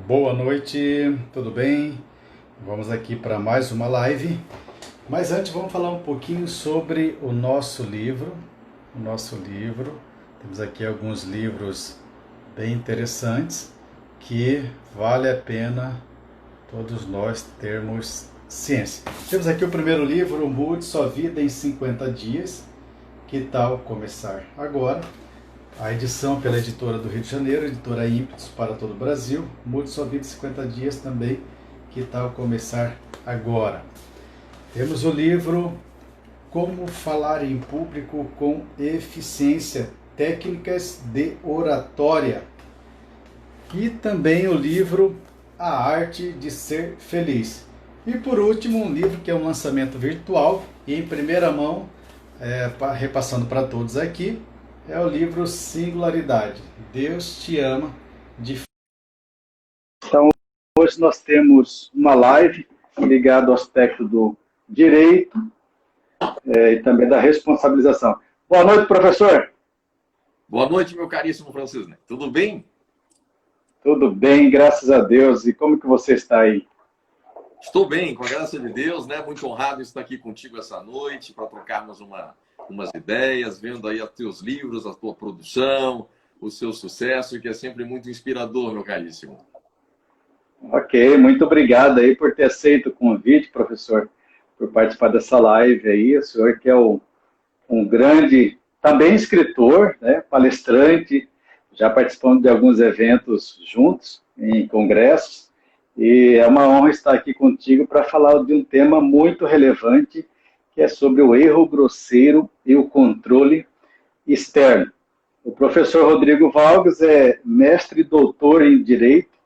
Boa noite, tudo bem? Vamos aqui para mais uma live. Mas antes vamos falar um pouquinho sobre o nosso livro. Temos aqui alguns livros bem interessantes que vale a pena todos nós termos ciência. Temos aqui o primeiro livro, Mude Sua Vida em 50 Dias. Que tal começar agora? A edição pela editora do Rio de Janeiro, editora Ímpetos para todo o Brasil. Mude Sua Vida em 50 Dias também. Que tal começar agora? Temos o livro Como Falar em Público com Eficiência, Técnicas de Oratória. E também o livro A Arte de Ser Feliz. E por último, um livro que é um lançamento virtual e em primeira mão, repassando para todos aqui, é o livro Singularidade. Deus te ama de... Então, hoje nós temos uma live ligada ao aspecto do direito e também da responsabilização. Boa noite, professor. Boa noite, meu caríssimo Francisco. Tudo bem? Tudo bem, graças a Deus. E como que você está aí? Estou bem, com a graça de Deus, né? Muito honrado estar aqui contigo essa noite para trocarmos umas ideias, vendo aí os teus livros, a tua produção, o seu sucesso, que é sempre muito inspirador, meu caríssimo. Ok, muito obrigado aí por ter aceito o convite, professor, por participar dessa live aí. O senhor que é um grande, também escritor, né, palestrante, já participando de alguns eventos juntos, em congressos, e é uma honra estar aqui contigo para falar de um tema muito relevante, que é sobre o erro grosseiro e o controle externo. O professor Rodrigo Valgas é mestre e doutor em Direito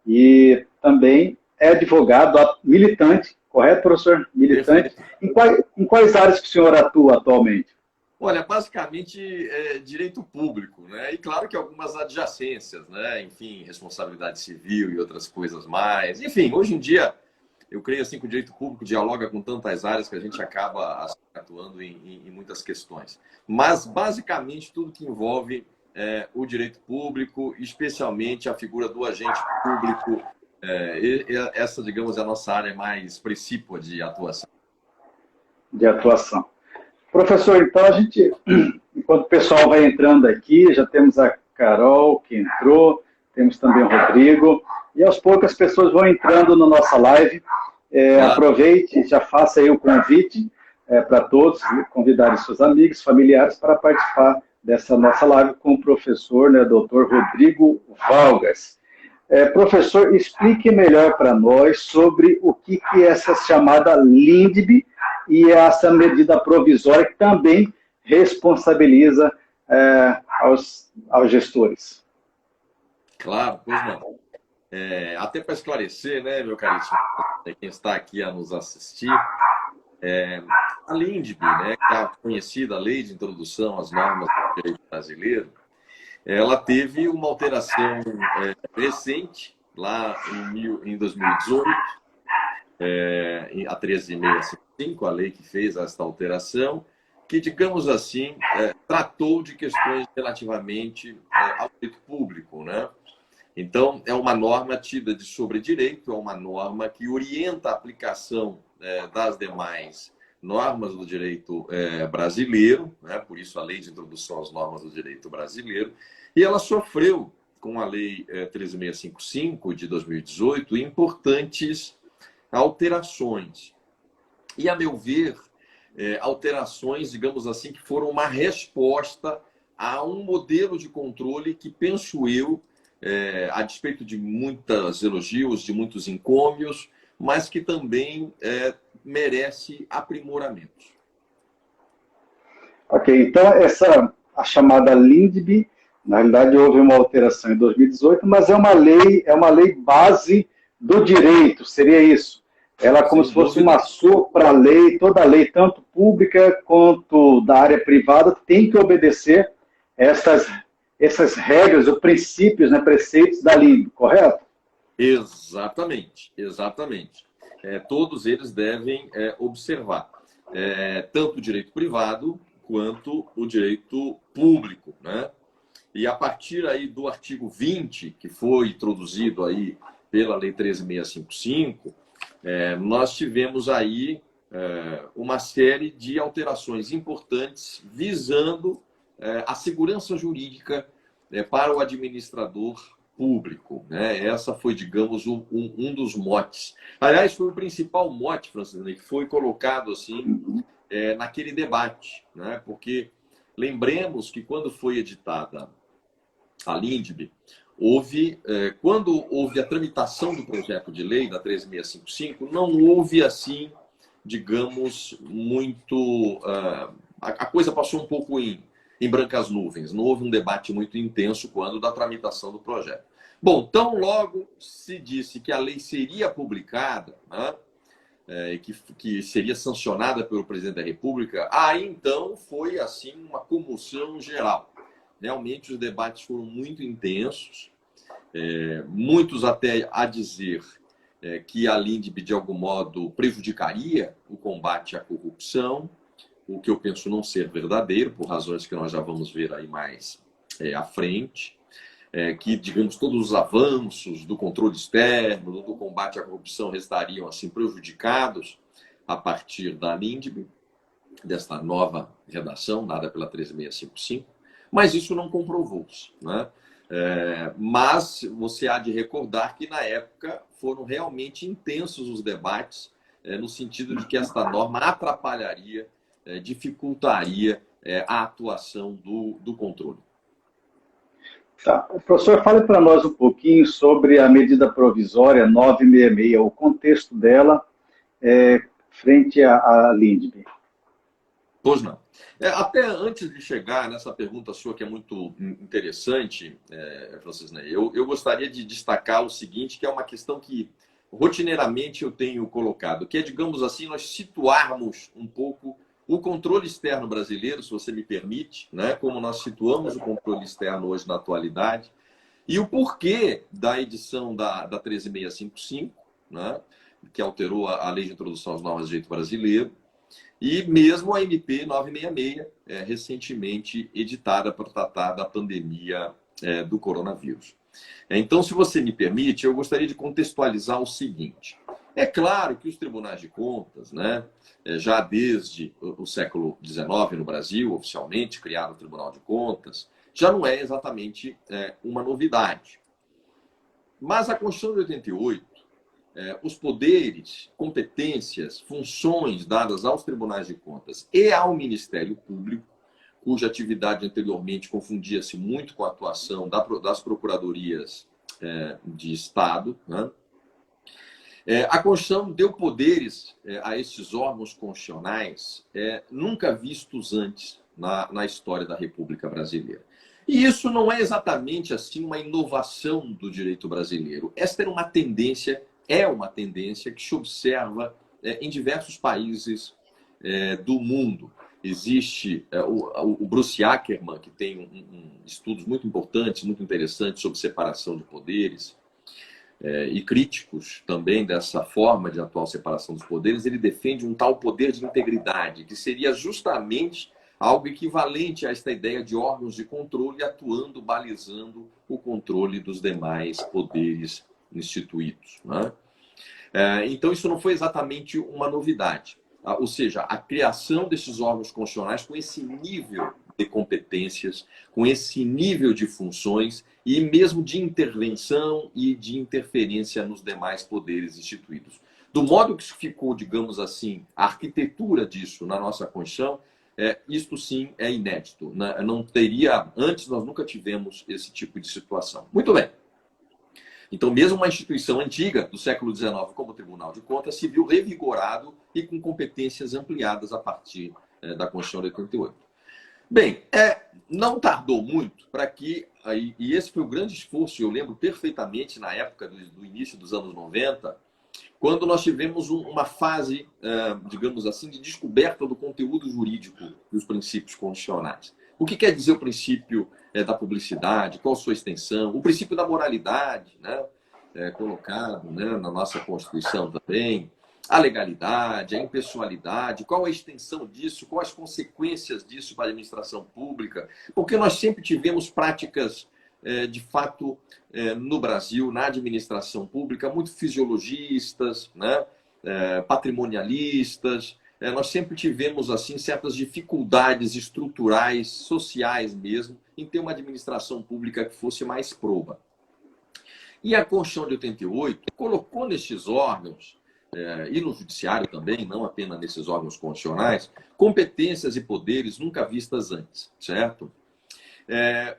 e também é advogado militante, correto, professor? Militante. Em quais áreas que o senhor atua atualmente? Olha, basicamente direito público, né? E claro que algumas adjacências, né? Enfim, responsabilidade civil e outras coisas mais. Enfim, hoje em dia, eu creio assim que o direito público dialoga com tantas áreas que a gente acaba atuando em muitas questões. Mas, basicamente, tudo que envolve o direito público, especialmente a figura do agente público, essa, digamos, é a nossa área mais precípua de atuação. De atuação. Professor, então a gente, enquanto o pessoal vai entrando aqui, já temos a Carol que entrou, temos também o Rodrigo, e aos poucos as pessoas vão entrando na nossa live. Claro. Aproveite, já faça aí o convite para todos, convidar seus amigos, familiares para participar dessa nossa live com o professor, né, doutor Rodrigo Valgas. Professor, explique melhor para nós sobre o que é essa chamada LINDB e essa medida provisória que também responsabiliza aos gestores. Claro, pois não. Até para esclarecer, né, meu caríssimo, quem está aqui a nos assistir, a LINDB, né, que é a conhecida Lei de Introdução às Normas do Direito Brasileiro, ela teve uma alteração recente, lá em 2018, a 13.655, a lei que fez esta alteração, que, digamos assim, tratou de questões relativamente ao direito público, né? Então, é uma norma tida de sobredireito, é uma norma que orienta a aplicação das demais normas do direito brasileiro, né? Por isso a Lei de Introdução às Normas do Direito Brasileiro, e ela sofreu, com a Lei 13.655 de 2018, importantes alterações. E, a meu ver, alterações, digamos assim, que foram uma resposta a um modelo de controle que, penso eu, a despeito de muitos elogios, de muitos encômios, mas que também merece aprimoramento. Ok, então a chamada LINDB, na realidade houve uma alteração em 2018, mas é uma lei base do direito, seria isso? Ela como se fosse uma supra-lei, toda lei, tanto pública quanto da área privada, tem que obedecer essas regras ou princípios, né, preceitos da LINDB, correto? Exatamente, exatamente. Todos eles devem observar tanto o direito privado quanto o direito público, né? E a partir aí do artigo 20, que foi introduzido aí pela Lei 13.655, nós tivemos aí uma série de alterações importantes visando a segurança jurídica para o administrador público, né? Essa foi, digamos, um dos motes. Aliás, foi o principal mote, Francisco, que foi colocado assim naquele debate, né? Porque lembremos que quando foi editada a LINDB, quando houve a tramitação do projeto de lei da 13.655, não houve assim, digamos, muito... a coisa passou um pouco em brancas nuvens. Não houve um debate muito intenso quando da tramitação do projeto. Bom, tão logo se disse que a lei seria publicada, né, que seria sancionada pelo presidente da República, aí então foi assim uma comoção geral. Realmente os debates foram muito intensos, muitos até a dizer que a LINDB, de algum modo, prejudicaria o combate à corrupção, o que eu penso não ser verdadeiro, por razões que nós já vamos ver aí mais à frente, que, digamos, todos os avanços do controle externo, do combate à corrupção, restariam assim prejudicados a partir da LINDB, desta nova redação dada pela 13.655, mas isso não comprovou-se, né? Mas você há de recordar que, na época, foram realmente intensos os debates, no sentido de que esta norma atrapalharia, dificultaria a atuação do controle. Tá. Professor, fale para nós um pouquinho sobre a medida provisória 966, o contexto dela frente à LINDB. Pois não. Até antes de chegar nessa pergunta sua, que é muito interessante, Francisco, eu gostaria de destacar o seguinte, que é uma questão que rotineiramente eu tenho colocado, que é, digamos assim, nós situarmos um pouco o controle externo brasileiro, se você me permite, né? Como nós situamos o controle externo hoje na atualidade, e o porquê da edição da 13.655, né? Que alterou a Lei de Introdução às Normas de Direito Brasileiro, e mesmo a MP 966, recentemente editada para tratar da pandemia do coronavírus. Então, se você me permite, eu gostaria de contextualizar o seguinte. É claro que os tribunais de contas, né, já desde o século XIX no Brasil, oficialmente criado o Tribunal de Contas, já não é exatamente uma novidade. Mas a Constituição de 88, os poderes, competências, funções dadas aos tribunais de contas e ao Ministério Público, cuja atividade anteriormente confundia-se muito com a atuação das procuradorias de Estado, né? A Constituição deu poderes a esses órgãos constitucionais nunca vistos antes na história da República Brasileira. E isso não é exatamente assim uma inovação do direito brasileiro. Esta era uma tendência que se observa em diversos países do mundo. Existe o Bruce Ackerman, que tem estudos muito importantes, muito interessantes sobre separação de poderes, e críticos também dessa forma de atual separação dos poderes. Ele defende um tal poder de integridade, que seria justamente algo equivalente a esta ideia de órgãos de controle atuando, balizando o controle dos demais poderes instituídos, né? Então, isso não foi exatamente uma novidade. Ou seja, a criação desses órgãos constitucionais com esse nível de competências, com esse nível de funções e mesmo de intervenção e de interferência nos demais poderes instituídos. Do modo que ficou, digamos assim, a arquitetura disso na nossa Constituição, isto sim é inédito. Não teria, antes nós nunca tivemos esse tipo de situação. Muito bem. Então, mesmo uma instituição antiga do século XIX, como o Tribunal de Contas, se viu revigorado e com competências ampliadas a partir da Constituição de 88. Bem, não tardou muito para que, e esse foi o grande esforço, eu lembro perfeitamente na época do início dos anos 90, quando nós tivemos uma fase, digamos assim, de descoberta do conteúdo jurídico dos princípios constitucionais. O que quer dizer o princípio da publicidade, qual sua extensão, o princípio da moralidade, né, colocado, né, na nossa Constituição também, a legalidade, a impessoalidade, qual a extensão disso, quais as consequências disso para a administração pública, porque nós sempre tivemos práticas, de fato, no Brasil, na administração pública, muito fisiologistas, né? Patrimonialistas. Nós sempre tivemos assim certas dificuldades estruturais, sociais mesmo, em ter uma administração pública que fosse mais proba. E a Constituição de 88 colocou nestes órgãos, e no judiciário também, não apenas nesses órgãos constitucionais, competências e poderes nunca vistas antes, certo?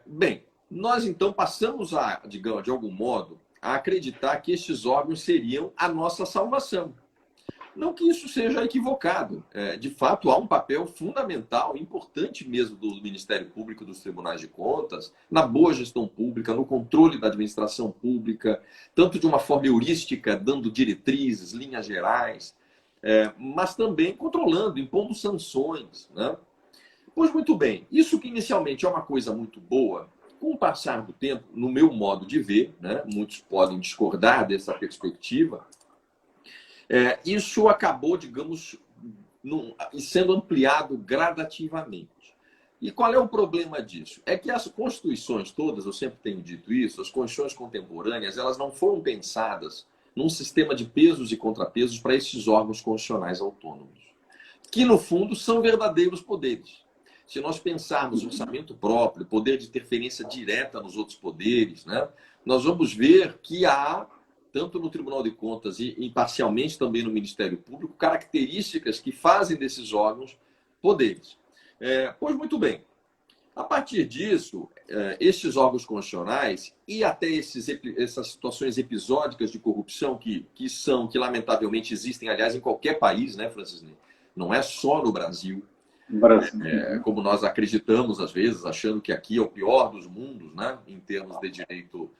Bem, nós então passamos a, digamos, de algum modo, a acreditar que estes órgãos seriam a nossa salvação. Não que isso seja equivocado. De fato, há um papel fundamental, importante mesmo do Ministério Público, dos tribunais de contas, na boa gestão pública, no controle da administração pública, tanto de uma forma heurística, dando diretrizes, linhas gerais, mas também controlando, impondo sanções, né? Pois muito bem, isso que inicialmente é uma coisa muito boa, com o passar do tempo, no meu modo de ver, né, muitos podem discordar dessa perspectiva, isso acabou, digamos, sendo ampliado gradativamente. E qual é o problema disso? É que as constituições todas, eu sempre tenho dito isso, as constituições contemporâneas, elas não foram pensadas num sistema de pesos e contrapesos para esses órgãos constitucionais autônomos, que, no fundo, são verdadeiros poderes. Se nós pensarmos orçamento próprio, poder de interferência direta nos outros poderes, né, nós vamos ver que há, tanto no Tribunal de Contas e parcialmente também no Ministério Público, características que fazem desses órgãos poderes. Pois muito bem, a partir disso, estes órgãos constitucionais e até essas situações episódicas de corrupção que lamentavelmente existem, aliás, em qualquer país, né, Francisney? Não é só no Brasil. Como nós acreditamos, às vezes, achando que aqui é o pior dos mundos, né, em termos de direito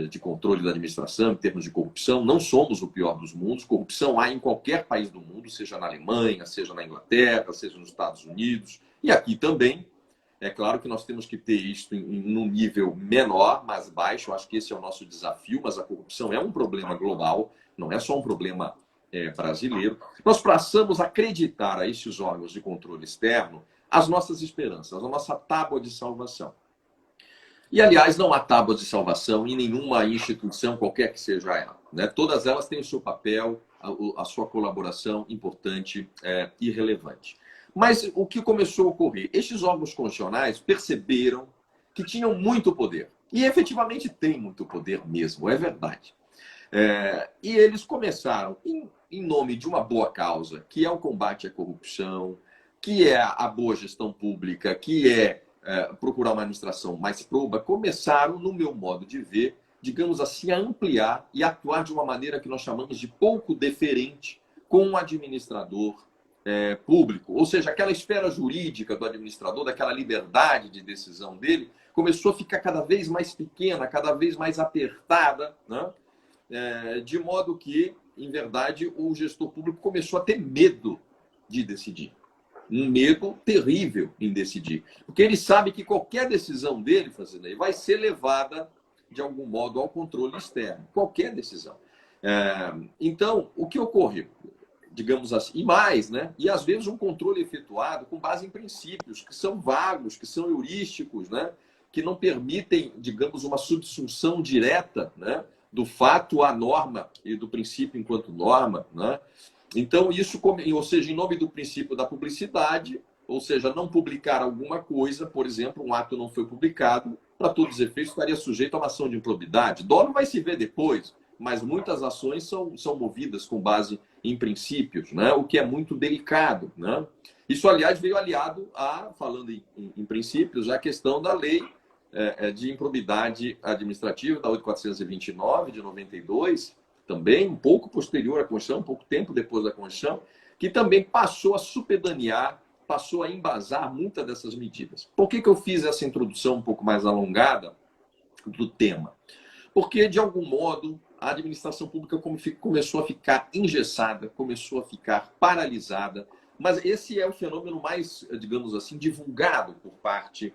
de controle da administração, em termos de corrupção. Não somos o pior dos mundos. Corrupção há em qualquer país do mundo, seja na Alemanha, seja na Inglaterra, seja nos Estados Unidos. E aqui também. É claro que nós temos que ter isso num nível menor, mais baixo. Eu acho que esse é o nosso desafio, mas a corrupção é um problema global, não é só um problema brasileiro. Nós passamos a acreditar a estes órgãos de controle externo as nossas esperanças, a nossa tábua de salvação. E, aliás, não há tábua de salvação em nenhuma instituição, qualquer que seja ela, né? Todas elas têm o seu papel, a sua colaboração importante e relevante. Mas o que começou a ocorrer? Estes órgãos constitucionais perceberam que tinham muito poder. E, efetivamente, têm muito poder mesmo, é verdade. E eles começaram, em nome de uma boa causa, que é o combate à corrupção, que é a boa gestão pública, que é procurar uma administração mais proba, começaram, no meu modo de ver, digamos assim, a ampliar e atuar de uma maneira que nós chamamos de pouco deferente com o administrador público. Ou seja, aquela esfera jurídica do administrador, daquela liberdade de decisão dele, começou a ficar cada vez mais pequena, cada vez mais apertada, né? De modo que, em verdade, o gestor público começou a ter medo de decidir. Um medo terrível em decidir. Porque ele sabe que qualquer decisão dele, Francisney, vai ser levada, de algum modo, ao controle externo. Qualquer decisão. Então, o que ocorreu? Digamos assim, e mais, né? E às vezes um controle efetuado com base em princípios que são vagos, que são heurísticos, né? Que não permitem, digamos, uma subsunção direta, né? Do fato à norma e do princípio enquanto norma, né? Então, isso, ou seja, em nome do princípio da publicidade, ou seja, não publicar alguma coisa, por exemplo, um ato não foi publicado, para todos os efeitos, estaria sujeito a uma ação de improbidade. Dolo vai se ver depois, mas muitas ações são movidas com base em princípios, né? O que é muito delicado, né? Isso, aliás, veio aliado falando em princípios, a questão da lei de improbidade administrativa, da 8.429, de 92, também um pouco posterior à Constituição, um pouco tempo depois da Constituição, que também passou a supedanear, passou a embasar muitas dessas medidas. Por que eu fiz essa introdução um pouco mais alongada do tema? Porque, de algum modo, a administração pública começou a ficar engessada, começou a ficar paralisada, mas esse é o fenômeno mais, digamos assim, divulgado por parte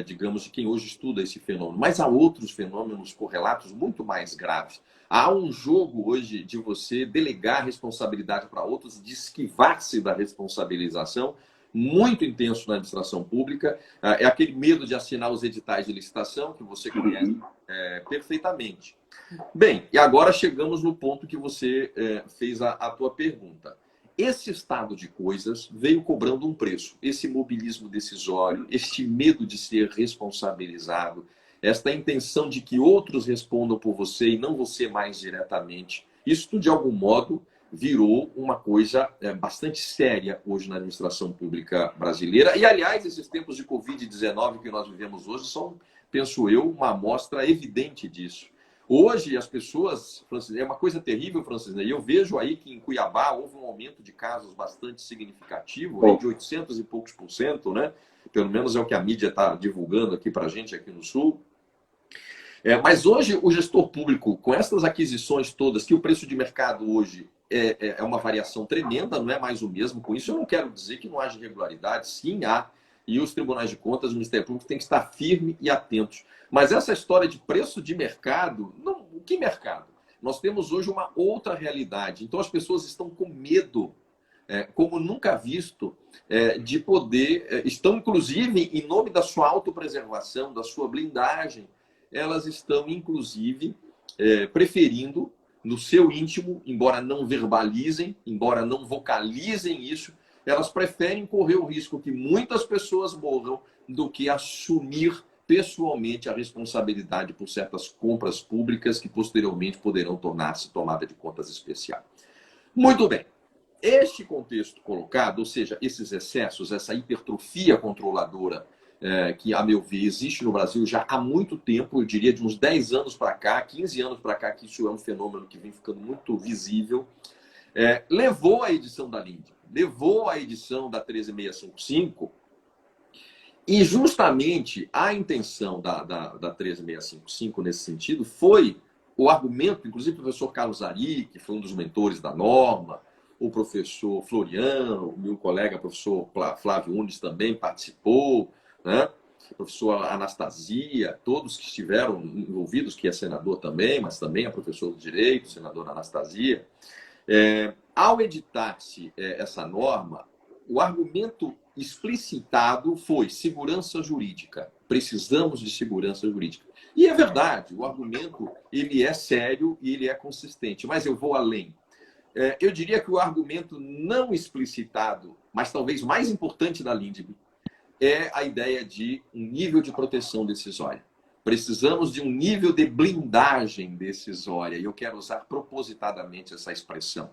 digamos, de quem hoje estuda esse fenômeno. Mas há outros fenômenos correlatos muito mais graves. Há um jogo hoje de você delegar responsabilidade para outros, de esquivar-se da responsabilização, muito intenso na administração pública. É aquele medo de assinar os editais de licitação, que você conhece perfeitamente. Bem, e agora chegamos no ponto que você fez a tua pergunta. Esse estado de coisas veio cobrando um preço. Esse mobilismo decisório, este medo de ser responsabilizado, esta intenção de que outros respondam por você e não você mais diretamente, isso, de algum modo, virou uma coisa bastante séria hoje na administração pública brasileira. E, aliás, esses tempos de Covid-19 que nós vivemos hoje são, penso eu, uma amostra evidente disso. Hoje, as pessoas, é uma coisa terrível, Francisco, e eu vejo aí que em Cuiabá houve um aumento de casos bastante significativo, aí de 800 e poucos %, né? Pelo menos é o que a mídia está divulgando aqui para a gente, aqui no Sul. Mas hoje, o gestor público, com essas aquisições todas, que o preço de mercado hoje é uma variação tremenda, não é mais o mesmo. Com isso, eu não quero dizer que não haja irregularidade, sim há, e os tribunais de contas, o Ministério Público tem que estar firme e atentos. Mas essa história de preço de mercado, não, que mercado? Nós temos hoje uma outra realidade. Então as pessoas estão com medo, como nunca visto, de poder, estão inclusive em nome da sua autopreservação, da sua blindagem, elas estão inclusive preferindo no seu íntimo, embora não verbalizem, embora não vocalizem isso, elas preferem correr o risco que muitas pessoas morram do que assumir pessoalmente a responsabilidade por certas compras públicas que posteriormente poderão tornar-se tomada de contas especial. Muito bem. Este contexto colocado, ou seja, esses excessos, essa hipertrofia controladora que, a meu ver, existe no Brasil já há muito tempo, eu diria de uns 10 anos para cá, 15 anos para cá, que isso é um fenômeno que vem ficando muito visível, levou à edição da LINDB, levou à edição da 13655. E justamente a intenção da 13655 nesse sentido foi o argumento, inclusive o professor Carlos Ari, que foi um dos mentores da norma, o professor Floriano, o meu colega professor Flávio Nunes também participou, né? A professora Anastasia, todos que estiveram envolvidos, que é senador também, mas também é professor de Direito, senadora Anastasia. Ao editar-se essa norma, o argumento explicitado foi segurança jurídica. Precisamos de segurança jurídica. E é verdade, o argumento ele é sério e ele é consistente, mas eu vou além. Eu diria que o argumento não explicitado, mas talvez mais importante da LINDB, é a ideia de um nível de proteção decisória. Precisamos de um nível de blindagem decisória, e eu quero usar propositadamente essa expressão.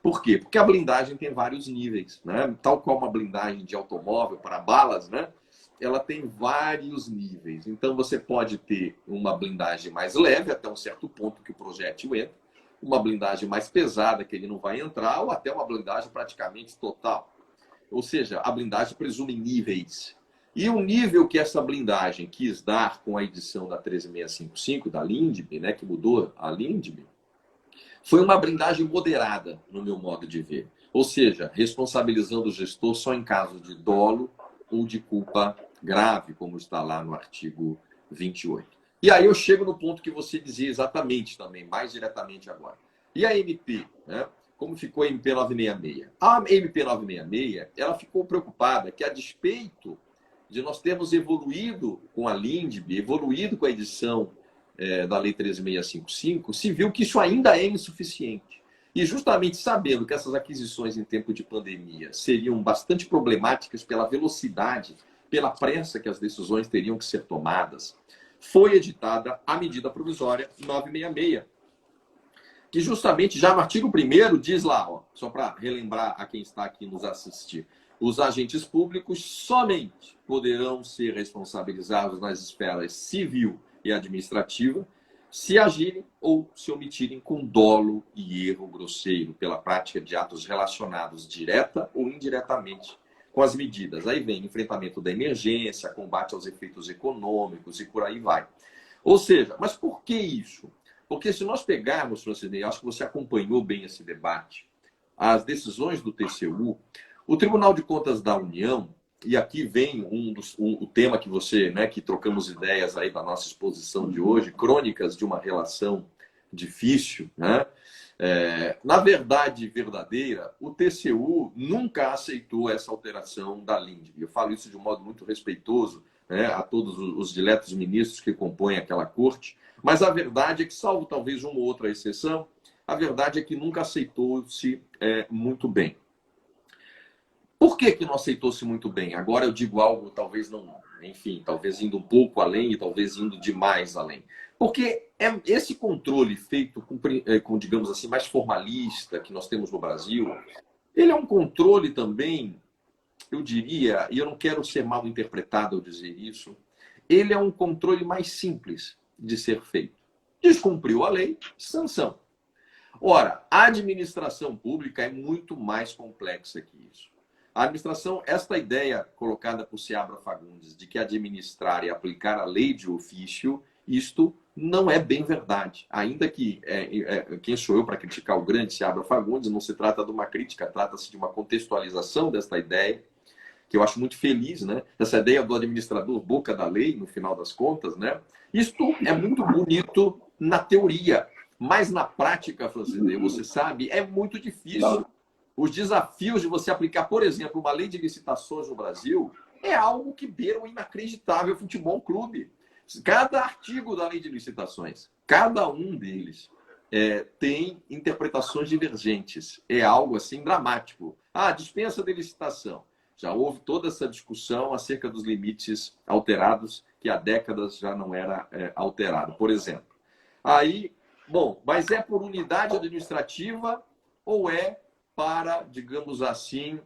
Por quê? Porque a blindagem tem vários níveis, né? Tal qual uma blindagem de automóvel para balas, né? Ela tem vários níveis. Então, você pode ter uma blindagem mais leve, até um certo ponto que o projétil entra, uma blindagem mais pesada, que ele não vai entrar, ou até uma blindagem praticamente total. Ou seja, a blindagem presume níveis. E o nível que essa blindagem quis dar com a edição da 13655, da LINDB, né, que mudou a LINDB, foi uma blindagem moderada, no meu modo de ver. Ou seja, responsabilizando o gestor só em caso de dolo ou de culpa grave, como está lá no artigo 28. E aí eu chego no ponto que você dizia exatamente também, mais diretamente agora. E a MP, né? Como ficou a MP 966? A MP 966, ela ficou preocupada que, a despeito de nós termos evoluído com a LINDB, evoluído com a edição da Lei 13.655, se viu que isso ainda é insuficiente. E justamente sabendo que essas aquisições em tempo de pandemia seriam bastante problemáticas pela velocidade, pela pressa que as decisões teriam que ser tomadas, foi editada a medida provisória 966, que justamente já no artigo 1º diz lá, ó, só para relembrar a quem está aqui nos assistir, os agentes públicos somente poderão ser responsabilizados nas esferas civil e administrativa se agirem ou se omitirem com dolo e erro grosseiro pela prática de atos relacionados direta ou indiretamente com as medidas. Aí vem enfrentamento da emergência, combate aos efeitos econômicos e por aí vai. Ou seja, mas por que isso? Porque se nós pegarmos, Francisco, acho que você acompanhou bem esse debate, as decisões do TCU, o Tribunal de Contas da União, e aqui vem o tema que você, né, que trocamos ideias aí da nossa exposição de hoje, crônicas de uma relação difícil, né? Na verdade verdadeira, o TCU nunca aceitou essa alteração da LINDB. Eu falo isso de um modo muito respeitoso, né, a todos os diletos ministros que compõem aquela corte, mas a verdade é que, salvo talvez uma ou outra exceção, a verdade é que nunca aceitou-se muito bem. Por que não aceitou-se muito bem? Agora eu digo algo, talvez não, enfim, talvez indo um pouco além e talvez indo demais além. Porque esse controle feito com, digamos assim, mais formalista que nós temos no Brasil, ele é um controle também, eu diria, e eu não quero ser mal interpretado ao dizer isso, ele é um controle mais simples de ser feito. Descumpriu a lei, sanção. Ora, a administração pública é muito mais complexa que isso. A administração, esta ideia colocada por Seabra Fagundes de que administrar e aplicar a lei de ofício, isto não é bem verdade. Ainda que, quem sou eu para criticar o grande Seabra Fagundes, não se trata de uma crítica, trata-se de uma contextualização desta ideia, que eu acho muito feliz, né? Essa ideia do administrador boca da lei, no final das contas, né? Isto é muito bonito na teoria, mas na prática, Francisco, você sabe, é muito difícil. Os desafios de você aplicar, por exemplo, uma lei de licitações no Brasil é algo que beira o inacreditável futebol clube. Cada artigo da lei de licitações, cada um deles tem interpretações divergentes. É algo assim dramático. Dispensa de licitação. Já houve toda essa discussão acerca dos limites alterados, que há décadas já não era alterado, por exemplo. Mas é por unidade administrativa ou é para, digamos assim,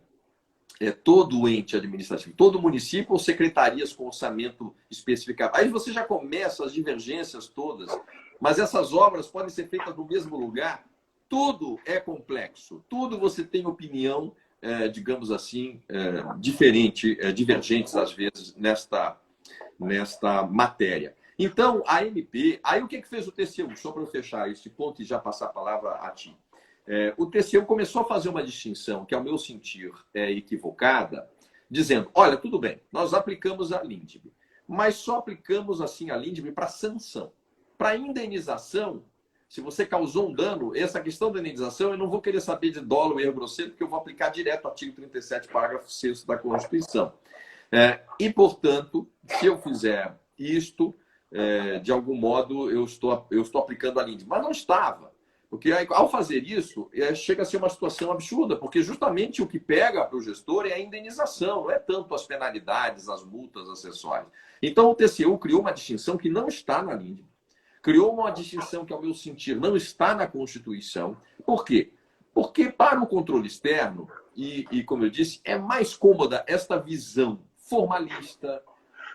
todo o ente administrativo, todo município ou secretarias com orçamento especificado? Aí você já começa as divergências todas, mas essas obras podem ser feitas no mesmo lugar. Tudo é complexo, tudo você tem opinião, digamos assim, divergentes às vezes nesta matéria. Então, a MP... Aí o que fez o TCU? Só para eu fechar esse ponto e já passar a palavra a ti. O TCU começou a fazer uma distinção, que ao meu sentir é equivocada, dizendo, olha, tudo bem, nós aplicamos a LINDB, mas só aplicamos assim a LINDB para sanção. Para indenização, se você causou um dano, essa questão da indenização, eu não vou querer saber de dolo ou erro grosseiro, porque eu vou aplicar direto o artigo 37, parágrafo 6º da Constituição. E, portanto, se eu fizer isto, de algum modo, eu estou aplicando a LINDB. Mas não estava. Porque ao fazer isso, chega a ser uma situação absurda, porque justamente o que pega para o gestor é a indenização, não é tanto as penalidades, as multas acessórias. Então o TCU criou uma distinção que não está na LINDB. Criou uma distinção que, ao meu sentir, não está na Constituição. Por quê? Porque para o controle externo, e como eu disse, é mais cômoda esta visão formalista,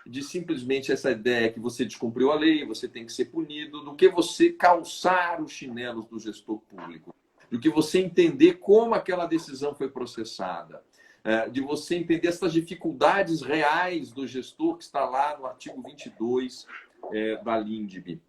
de simplesmente essa ideia que você descumpriu a lei, você tem que ser punido, do que você calçar os chinelos do gestor público, do que você entender como aquela decisão foi processada, de você entender essas dificuldades reais do gestor que está lá no artigo 22 da LINDB.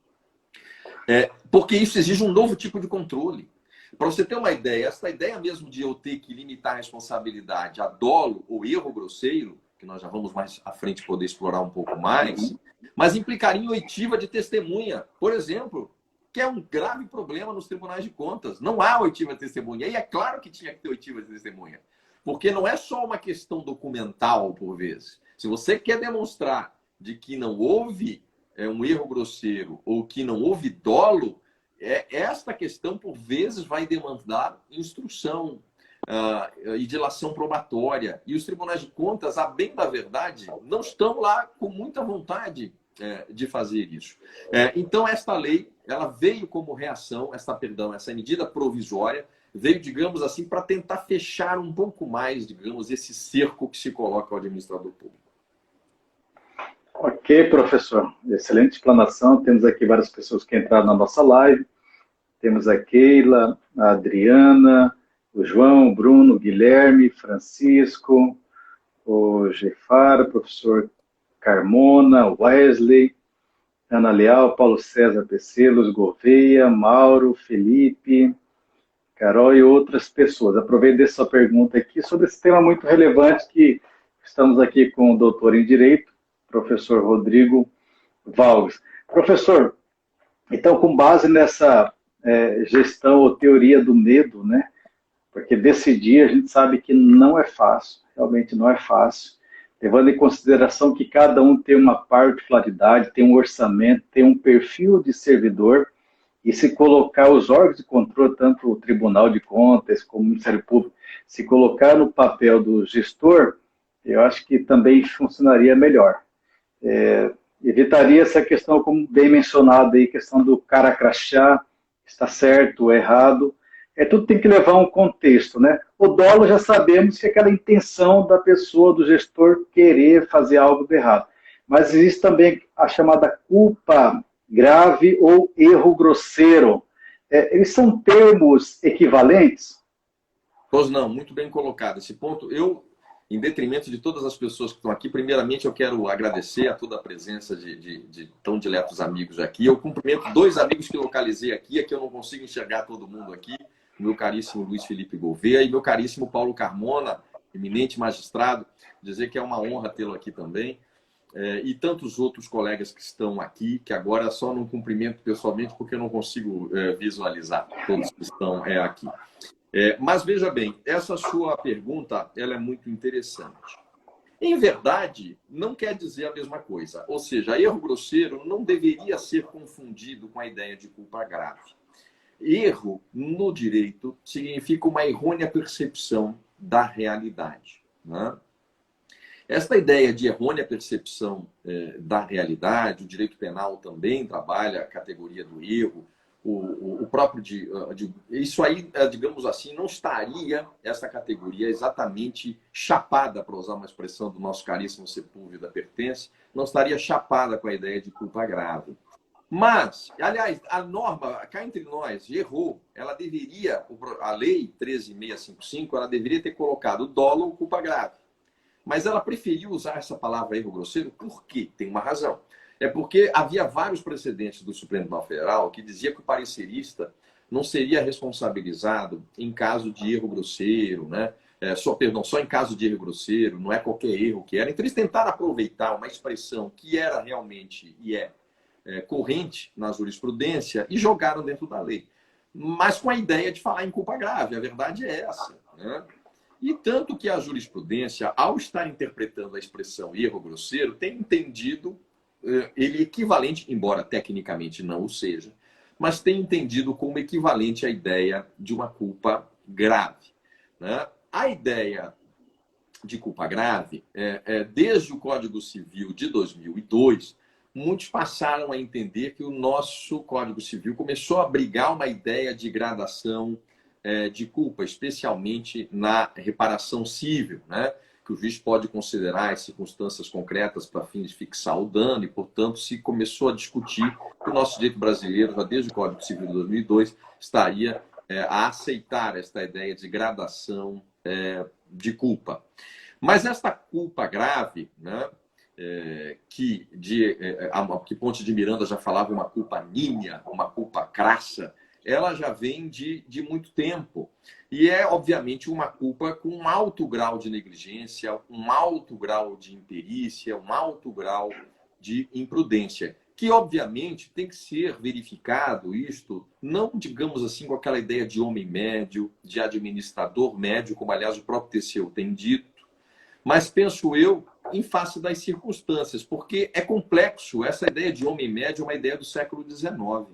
Porque isso exige um novo tipo de controle. Para você ter uma ideia, essa ideia mesmo de eu ter que limitar a responsabilidade a dolo ou erro grosseiro, que nós já vamos mais à frente poder explorar um pouco mais, mas implicaria em oitiva de testemunha, por exemplo, que é um grave problema nos tribunais de contas. Não há oitiva de testemunha. E é claro que tinha que ter oitiva de testemunha, porque não é só uma questão documental, por vezes. Se você quer demonstrar de que não houve um erro grosseiro ou que não houve dolo, esta questão, por vezes, vai demandar instrução, e dilação probatória. E os tribunais de contas, a bem da verdade, não estão lá com muita vontade de fazer isso. Então, esta lei, ela veio como reação, essa medida provisória, veio, digamos assim, para tentar fechar um pouco mais, digamos, esse cerco que se coloca ao administrador público. Ok, professor. Excelente explanação. Temos aqui várias pessoas que entraram na nossa live. Temos a Keila, a Adriana, o João, o Bruno, o Guilherme, Francisco, o Gefara, o professor Carmona, o Wesley, Ana Leal, Paulo César Pecelos, Gouveia, Mauro, Felipe, Carol e outras pessoas. Aproveito dessa pergunta aqui sobre esse tema muito relevante que Estamos aqui com o doutor em Direito, professor Rodrigo Valves. Professor, então, com base nessa gestão ou teoria do medo, né? Porque decidir a gente sabe que não é fácil, realmente não é fácil, levando em consideração que cada um tem uma particularidade, tem um orçamento, tem um perfil de servidor, e se colocar os órgãos de controle, tanto o Tribunal de Contas como o Ministério Público, se colocar no papel do gestor, eu acho que também funcionaria melhor. Evitaria essa questão, como bem mencionado aí, questão do cara crachá, está certo ou errado. Tudo tem que levar um contexto, né? O dolo já sabemos que é aquela intenção da pessoa, do gestor, querer fazer algo de errado. Mas existe também a chamada culpa grave ou erro grosseiro. Eles são termos equivalentes? Pois não, muito bem colocado. Esse ponto, em detrimento de todas as pessoas que estão aqui, primeiramente eu quero agradecer a toda a presença de tão diletos amigos aqui. Eu cumprimento 2 amigos que localizei aqui, é que eu não consigo enxergar todo mundo aqui, o meu caríssimo Luiz Felipe Gouveia e meu caríssimo Paulo Carmona, eminente magistrado, dizer que é uma honra tê-lo aqui também. E tantos outros colegas que estão aqui, que agora só não cumprimento pessoalmente porque eu não consigo visualizar todos que estão aqui. Mas veja bem, essa sua pergunta ela é muito interessante. Em verdade, não quer dizer a mesma coisa. Ou seja, erro grosseiro não deveria ser confundido com a ideia de culpa grave. Erro, no direito, significa uma errônea percepção da realidade, né? Esta ideia de errônea percepção da realidade, o direito penal também trabalha a categoria do erro, o próprio isso aí, digamos assim, não estaria essa categoria exatamente chapada, para usar uma expressão do nosso caríssimo Sepúlveda Pertence, não estaria chapada com a ideia de culpa grave. Mas, aliás, a norma, cá entre nós, errou, ela deveria, a lei 13.655, ela deveria ter colocado dolo ou culpa grave. Mas ela preferiu usar essa palavra erro grosseiro por quê? Tem uma razão. É porque havia vários precedentes do Supremo Tribunal Federal que dizia que o parecerista não seria responsabilizado em caso de erro grosseiro, né? Só em caso de erro grosseiro, não é qualquer erro que era. Então, eles tentaram aproveitar uma expressão que era realmente e corrente na jurisprudência e jogaram dentro da lei. Mas com a ideia de falar em culpa grave. A verdade é essa, né? E tanto que a jurisprudência, ao estar interpretando a expressão erro grosseiro, tem entendido ele equivalente, embora tecnicamente não o seja, mas tem entendido como equivalente à ideia de uma culpa grave, né? A ideia de culpa grave, desde o Código Civil de 2002, muitos passaram a entender que o nosso Código Civil começou a abrigar uma ideia de gradação de culpa, especialmente na reparação civil, né? Que o juiz pode considerar as circunstâncias concretas para fins de fixar o dano e, portanto, se começou a discutir que o nosso direito brasileiro, já desde o Código Civil de 2002, estaria a aceitar esta ideia de gradação de culpa. Mas esta culpa grave, né, que Ponte de Miranda já falava uma culpa nímia, uma culpa crassa, ela já vem de muito tempo. E obviamente, uma culpa com um alto grau de negligência, um alto grau de imperícia, um alto grau de imprudência, que, obviamente, tem que ser verificado isto, não, digamos assim, com aquela ideia de homem médio, de administrador médio, como, aliás, o próprio Teseu tem dito, mas, penso eu, em face das circunstâncias, porque é complexo. Essa ideia de homem médio é uma ideia do século XIX.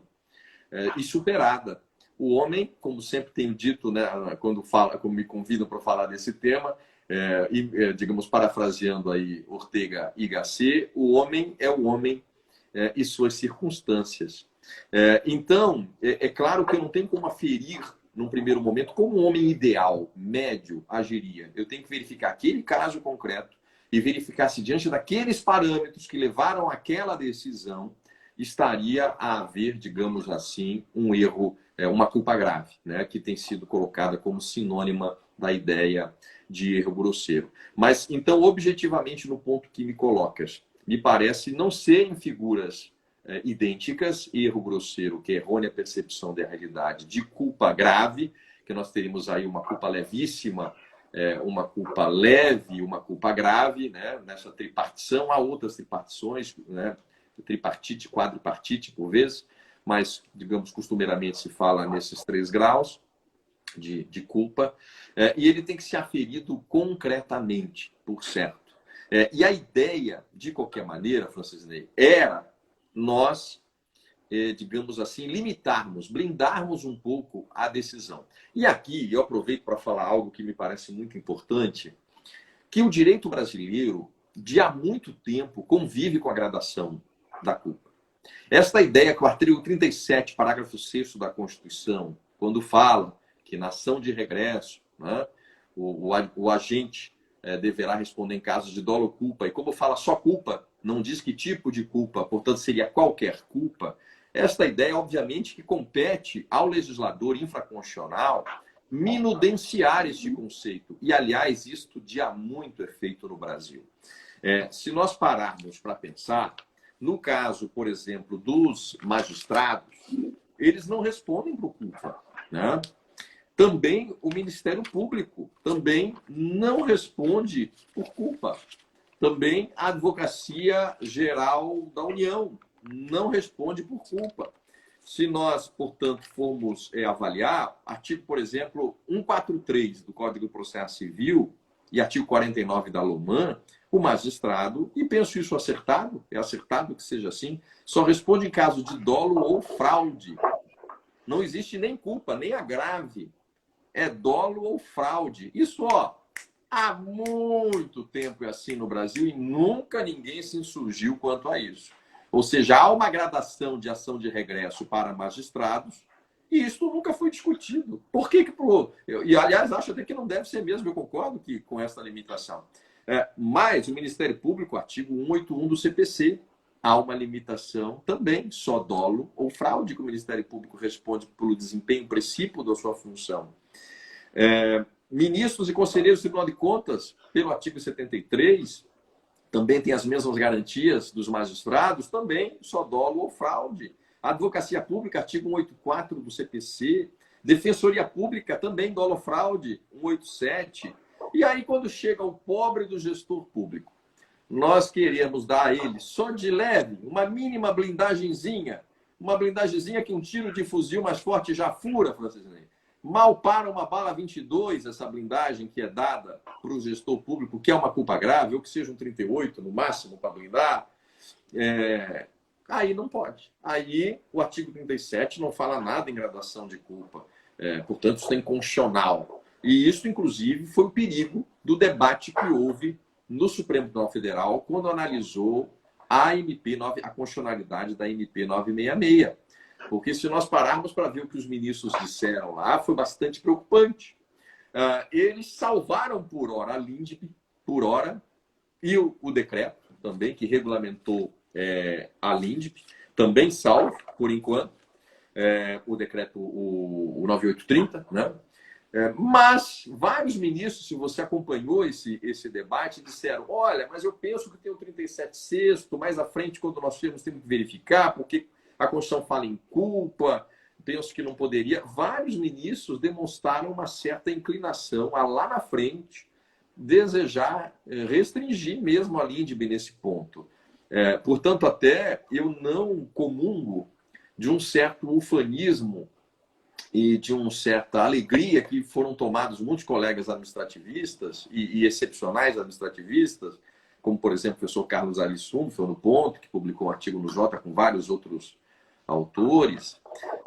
E superada. O homem, como sempre tenho dito, né, quando me convidam para falar desse tema, digamos, parafraseando aí Ortega y Gasset, o homem é o homem e suas circunstâncias. Então, claro que eu não tenho como aferir, num primeiro momento, como um homem ideal, médio, agiria. Eu tenho que verificar aquele caso concreto e verificar se, diante daqueles parâmetros que levaram àquela decisão, estaria a haver, digamos assim, um erro, uma culpa grave, né, que tem sido colocada como sinônima da ideia de erro grosseiro. Mas, então, objetivamente, no ponto que me colocas, me parece não serem figuras idênticas, erro grosseiro, que é errônea percepção da realidade, de culpa grave, que nós teríamos aí uma culpa levíssima, uma culpa leve e uma culpa grave, né? Nessa tripartição. Há outras tripartições, né? Tripartite, quadripartite, por vezes, mas, digamos, costumeiramente se fala nesses 3 graus de culpa, e ele tem que ser aferido concretamente, por certo. E a ideia, de qualquer maneira, Francis Ney, era nós, digamos assim, limitarmos, blindarmos um pouco a decisão. E aqui eu aproveito para falar algo que me parece muito importante, que o direito brasileiro, de há muito tempo, convive com a gradação da culpa. Esta ideia que o artigo 37, parágrafo 6º da Constituição, quando fala que na ação de regresso, né, o agente deverá responder em casos de dolo ou culpa, e como fala só culpa, não diz que tipo de culpa, portanto seria qualquer culpa, esta ideia, obviamente, que compete ao legislador infraconstitucional minudenciar este conceito. E, aliás, isto de há muito é feito no Brasil. Se nós pararmos para pensar, no caso, por exemplo, dos magistrados, eles não respondem por culpa, né? Também o Ministério Público também não responde por culpa. Também a Advocacia Geral da União não responde por culpa. Se nós, portanto, formos avaliar, artigo, por exemplo, 143 do Código de Processo Civil e artigo 49 da LOMAN, o magistrado, e penso isso acertado, é acertado que seja assim, só responde em caso de dolo ou fraude. Não existe nem culpa, nem agrave. É dolo ou fraude. Isso, há muito tempo é assim no Brasil e nunca ninguém se insurgiu quanto a isso. Ou seja, há uma gradação de ação de regresso para magistrados e isso nunca foi discutido. Por que E, aliás, acho até que não deve ser mesmo, eu concordo com essa limitação. Mas o Ministério Público, artigo 181 do CPC, há uma limitação também, só dolo ou fraude, que o Ministério Público responde pelo desempenho precípio da sua função. Ministros e conselheiros do Tribunal de Contas, pelo artigo 73, também tem as mesmas garantias dos magistrados, também só dolo ou fraude. A Advocacia Pública, artigo 184 do CPC. Defensoria Pública, também dolo ou fraude, 187. E aí, quando chega o pobre do gestor público, nós queremos dar a ele, só de leve, uma mínima blindagenzinha, uma blindagenzinha que um tiro de fuzil mais forte já fura, Francis Ney. Mal para uma bala 22, essa blindagem que é dada para o gestor público, que é uma culpa grave, ou que seja um 38 no máximo para blindar, aí não pode. Aí o artigo 37 não fala nada em gradação de culpa. Portanto, isso é inconstitucional. E isso, inclusive, foi o perigo do debate que houve no Supremo Tribunal Federal quando analisou a constitucionalidade da MP 966. Porque se nós pararmos para ver o que os ministros disseram lá, foi bastante preocupante. Eles salvaram por hora a LINDB, por hora, e o decreto também, que regulamentou a LINDB, também salvo, por enquanto, o decreto, o 9830, né? Mas vários ministros, se você acompanhou esse debate, disseram, olha, mas eu penso que tem o 37º, mais à frente, quando nós temos que verificar, porque a Constituição fala em culpa, penso que não poderia. Vários ministros demonstraram uma certa inclinação a, lá na frente, desejar restringir mesmo a LINDB nesse ponto. Portanto, até eu não comungo de um certo ufanismo e de uma certa alegria que foram tomados muitos colegas administrativistas e excepcionais administrativistas, como, por exemplo, o professor Carlos Alisson, foi no Ponto, que publicou um artigo no Jota com vários outros autores.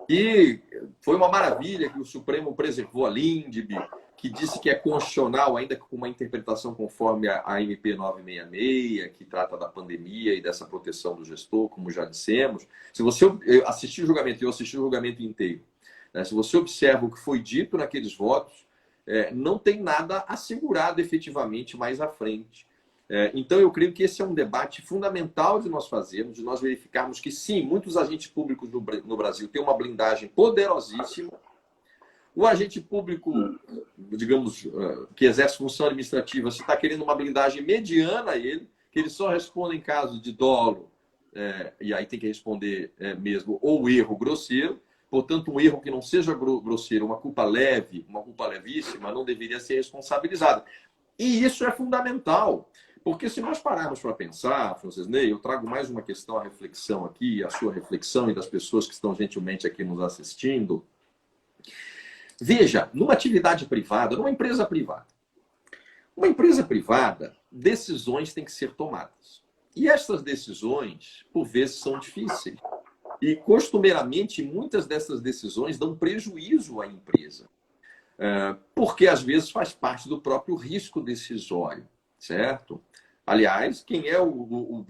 E foi uma maravilha que o Supremo preservou a LINDB, que disse que é constitucional, ainda com uma interpretação conforme a MP 966, que trata da pandemia e dessa proteção do gestor, como já dissemos. Se você assistir o julgamento, eu assisti o julgamento inteiro, né? Se você observa o que foi dito naqueles votos, não tem nada assegurado efetivamente mais à frente. Então, eu creio que esse é um debate fundamental de nós fazermos, de nós verificarmos que, sim, muitos agentes públicos no Brasil têm uma blindagem poderosíssima. O agente público, digamos, que exerce função administrativa, se está querendo uma blindagem mediana a ele, que ele só responde em caso de dolo, e aí tem que responder mesmo, ou erro grosseiro, portanto, um erro que não seja grosseiro, uma culpa leve, uma culpa levíssima, não deveria ser responsabilizado. E isso é fundamental, porque se nós pararmos para pensar, Francisney, eu trago mais uma questão à reflexão aqui, a sua reflexão e das pessoas que estão gentilmente aqui nos assistindo. Veja, numa atividade privada, numa empresa privada, decisões têm que ser tomadas. E essas decisões, por vezes, são difíceis. E, costumeiramente, muitas dessas decisões dão prejuízo à empresa. Porque, às vezes, faz parte do próprio risco decisório, certo? Aliás, quem é o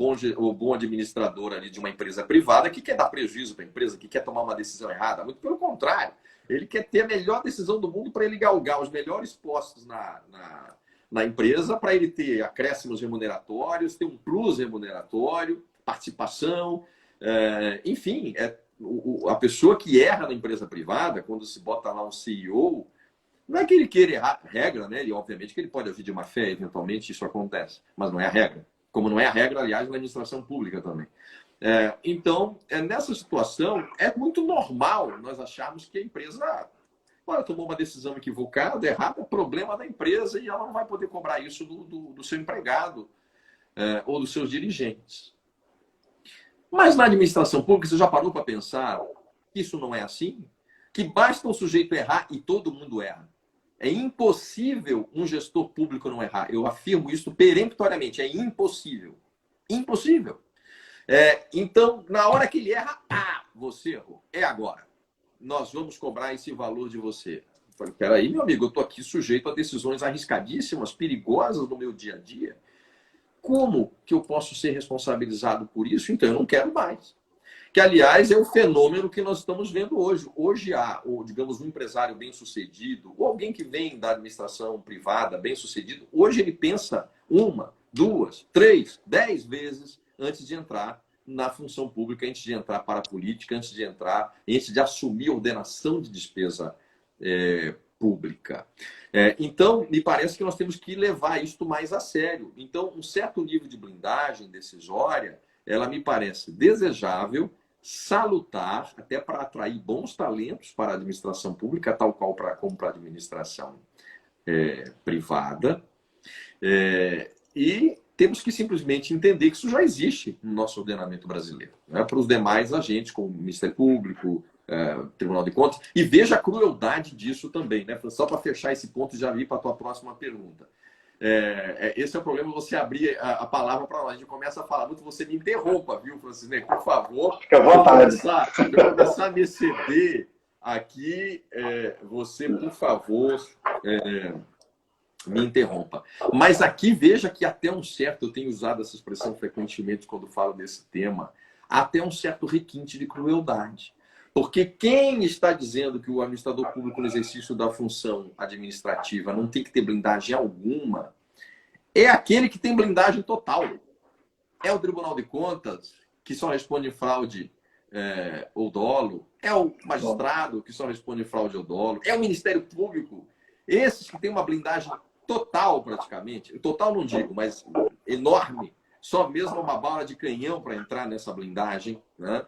bom administrador ali de uma empresa privada que quer dar prejuízo para a empresa, que quer tomar uma decisão errada? Muito pelo contrário. Ele quer ter a melhor decisão do mundo para ele galgar os melhores postos na empresa, para ele ter acréscimos remuneratórios, ter um plus remuneratório, participação, enfim, a pessoa que erra na empresa privada, quando se bota lá um CEO, não é que ele queira errar regra, né? E obviamente que ele pode agir de má fé, eventualmente isso acontece, mas não é a regra. Como não é a regra, aliás, na administração pública também. Então, nessa situação, é muito normal nós acharmos que a empresa tomou uma decisão equivocada, errada, é problema da empresa e ela não vai poder cobrar isso do seu empregado ou dos seus dirigentes. Mas na administração pública, você já parou para pensar que isso não é assim? Que basta o sujeito errar e todo mundo erra. É impossível um gestor público não errar. Eu afirmo isso peremptoriamente. É impossível. Impossível. Então, na hora que ele erra, você errou. É agora. Nós vamos cobrar esse valor de você. Eu falei, peraí, meu amigo, eu estou aqui sujeito a decisões arriscadíssimas, perigosas no meu dia a dia. Como que eu posso ser responsabilizado por isso? Então, eu não quero mais. Que, aliás, é o fenômeno que nós estamos vendo hoje. Hoje há, digamos, um empresário bem-sucedido, ou alguém que vem da administração privada bem-sucedido, hoje ele pensa 1, 2, 3, 10 vezes antes de entrar na função pública, antes de entrar para a política, antes de assumir a ordenação de despesa pública. Então, me parece que nós temos que levar isto mais a sério. Então, um certo nível de blindagem decisória, ela me parece desejável, salutar, até para atrair bons talentos para a administração pública, tal qual como para a administração privada. E temos que simplesmente entender que isso já existe no nosso ordenamento brasileiro, né? Para os demais agentes, como o Ministério Público, Tribunal de Contas. E veja a crueldade disso também, né? Só para fechar esse ponto e já vir para a tua próxima pergunta. Esse é o problema, você abrir a palavra para nós. A gente começa a falar muito, você me interrompa, viu, Francisney? Por favor. Fica à vontade. Eu começar a me exceder aqui, você, por favor, me interrompa. Mas aqui veja que até um certo, eu tenho usado essa expressão frequentemente quando falo desse tema, até um certo requinte de crueldade. Porque quem está dizendo que o administrador público no exercício da função administrativa não tem que ter blindagem alguma, é aquele que tem blindagem total. É o Tribunal de Contas, que só responde em fraude ou dolo. É o magistrado, que só responde em fraude ou dolo. É o Ministério Público. Esses que têm uma blindagem total, praticamente. Total não digo, mas enorme. Só mesmo uma bala de canhão para entrar nessa blindagem, né?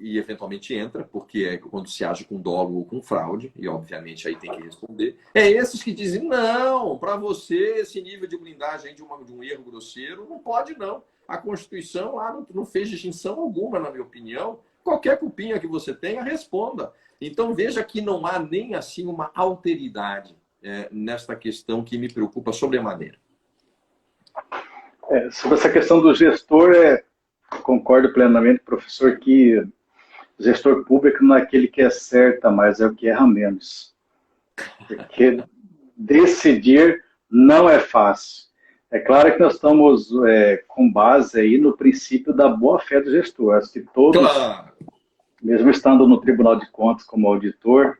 E eventualmente entra, porque é quando se age com dolo ou com fraude, e obviamente aí tem que responder. É esses que dizem, não, para você esse nível de blindagem de um erro grosseiro não pode não. A Constituição lá não fez distinção alguma, na minha opinião. Qualquer culpinha que você tenha, responda. Então veja que não há nem assim uma alteridade nesta questão que me preocupa sobremaneira. Sobre essa questão do gestor, concordo plenamente, professor, que o gestor público não é aquele que acerta mais, é o que erra menos. Porque decidir não é fácil. É claro que nós estamos com base aí no princípio da boa-fé do gestor. Acho que todos, claro, mesmo estando no Tribunal de Contas como auditor,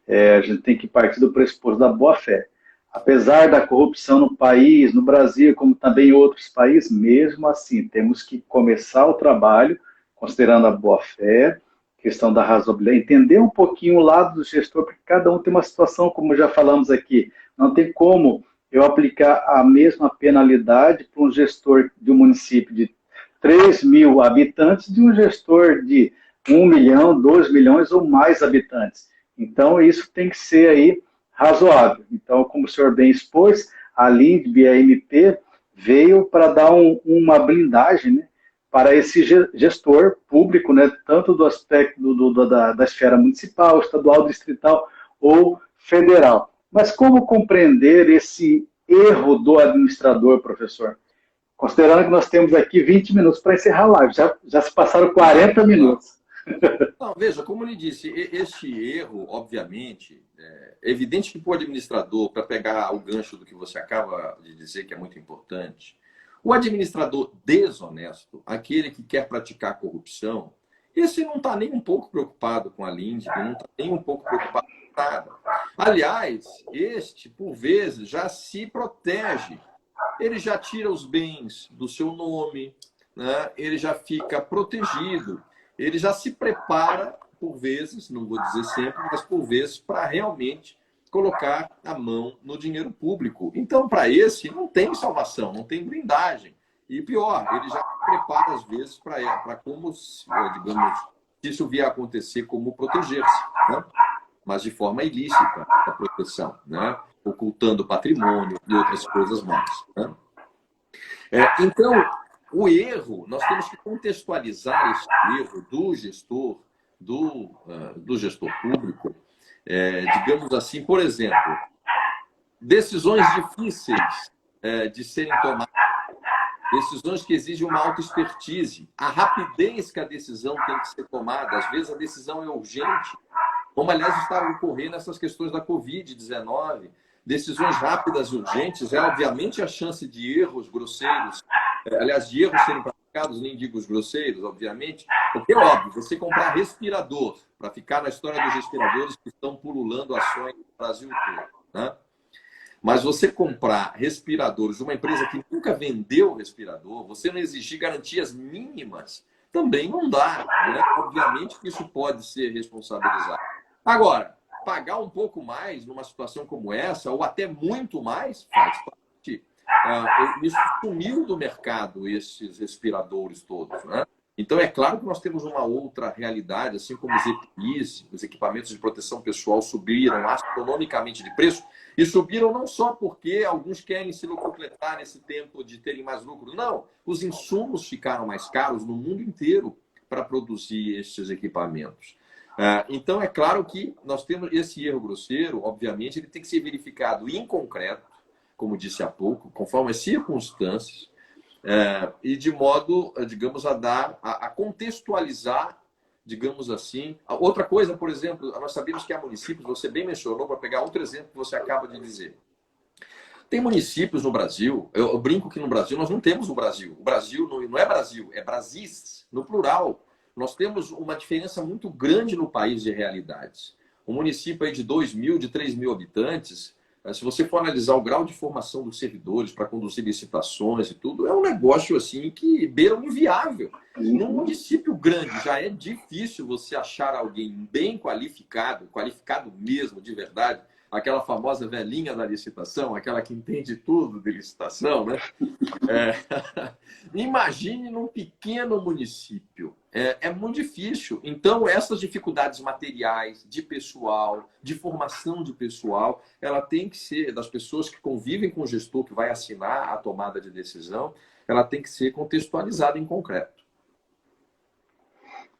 a gente tem que partir do pressuposto da boa-fé. Apesar da corrupção no país, no Brasil, como também em outros países, mesmo assim, temos que começar o trabalho considerando a boa-fé, questão da razoabilidade, entender um pouquinho o lado do gestor, porque cada um tem uma situação, como já falamos aqui. Não tem como eu aplicar a mesma penalidade para um gestor de um município de 3 mil habitantes de um gestor de 1 milhão, 2 milhões ou mais habitantes. Então, isso tem que ser aí razoável. Então, como o senhor bem expôs, a LINDB e a MP veio para dar uma blindagem, né, para esse gestor público, né, tanto do aspecto da esfera municipal, estadual, distrital ou federal. Mas como compreender esse erro do administrador, professor? Considerando que nós temos aqui 20 minutos para encerrar a live, já se passaram 40 minutos. Não, veja, como eu lhe disse, este erro, obviamente, é evidente que para o administrador, para pegar o gancho do que você acaba de dizer, que é muito importante, o administrador desonesto, aquele que quer praticar corrupção, esse não está nem um pouco preocupado com a LINDB, não está nem um pouco preocupado com nada. Aliás, este, por vezes, já se protege. Ele já tira os bens do seu nome, né? Ele já fica protegido. Ele já se prepara, por vezes, não vou dizer sempre, mas por vezes, para realmente colocar a mão no dinheiro público. Então, para esse, não tem salvação, não tem blindagem. E pior, ele já se prepara, às vezes, para como, digamos, se isso vier a acontecer, como proteger-se, né? Mas de forma ilícita a proteção, né? Ocultando patrimônio e outras coisas mais, né? Então, o erro, nós temos que contextualizar esse erro do gestor, do gestor público, digamos assim, por exemplo, decisões difíceis de serem tomadas, decisões que exigem uma autoexpertise, a rapidez que a decisão tem que ser tomada, às vezes a decisão é urgente, como aliás está ocorrendo nessas questões da Covid-19, decisões rápidas e urgentes, obviamente a chance de erros grosseiros, aliás, de erros serem praticados, nem digo os grosseiros, obviamente, porque é óbvio, você comprar respirador, para ficar na história dos respiradores que estão pululando ações no Brasil todo, né? Mas você comprar respiradores de uma empresa que nunca vendeu respirador, você não exigir garantias mínimas, também não dá, né? Obviamente que isso pode ser responsabilizado. Agora, pagar um pouco mais numa situação como essa, ou até muito mais, faz parte. Isso sumiu do mercado, esses respiradores todos, né? Então, é claro que nós temos uma outra realidade, assim como os EPIs, os equipamentos de proteção pessoal, subiram astronomicamente de preço, e subiram não só porque alguns querem se lucropletar nesse tempo de terem mais lucro, não. Os insumos ficaram mais caros no mundo inteiro para produzir estes equipamentos. Então, é claro que nós temos esse erro grosseiro, obviamente, ele tem que ser verificado em concreto, como disse há pouco, conforme as circunstâncias, e de modo, digamos, a contextualizar, digamos assim. Outra coisa, por exemplo, nós sabemos que há municípios, você bem mencionou, para pegar outro exemplo que você acaba de dizer. Tem municípios no Brasil, eu brinco que no Brasil nós não temos o Brasil. O Brasil não é Brasil, é Brasis, no plural. Nós temos uma diferença muito grande no país de realidades. Um município aí de 2 mil, de 3 mil habitantes, se você for analisar o grau de formação dos servidores para conduzir licitações e tudo, é um negócio assim que beira o inviável. Num município grande já é difícil você achar alguém bem qualificado, qualificado mesmo, de verdade, aquela famosa velhinha da licitação, aquela que entende tudo de licitação, né? Imagine num pequeno município. É muito difícil. Então, essas dificuldades materiais, de pessoal, de formação de pessoal, ela tem que ser, das pessoas que convivem com o gestor que vai assinar a tomada de decisão, ela tem que ser contextualizada em concreto.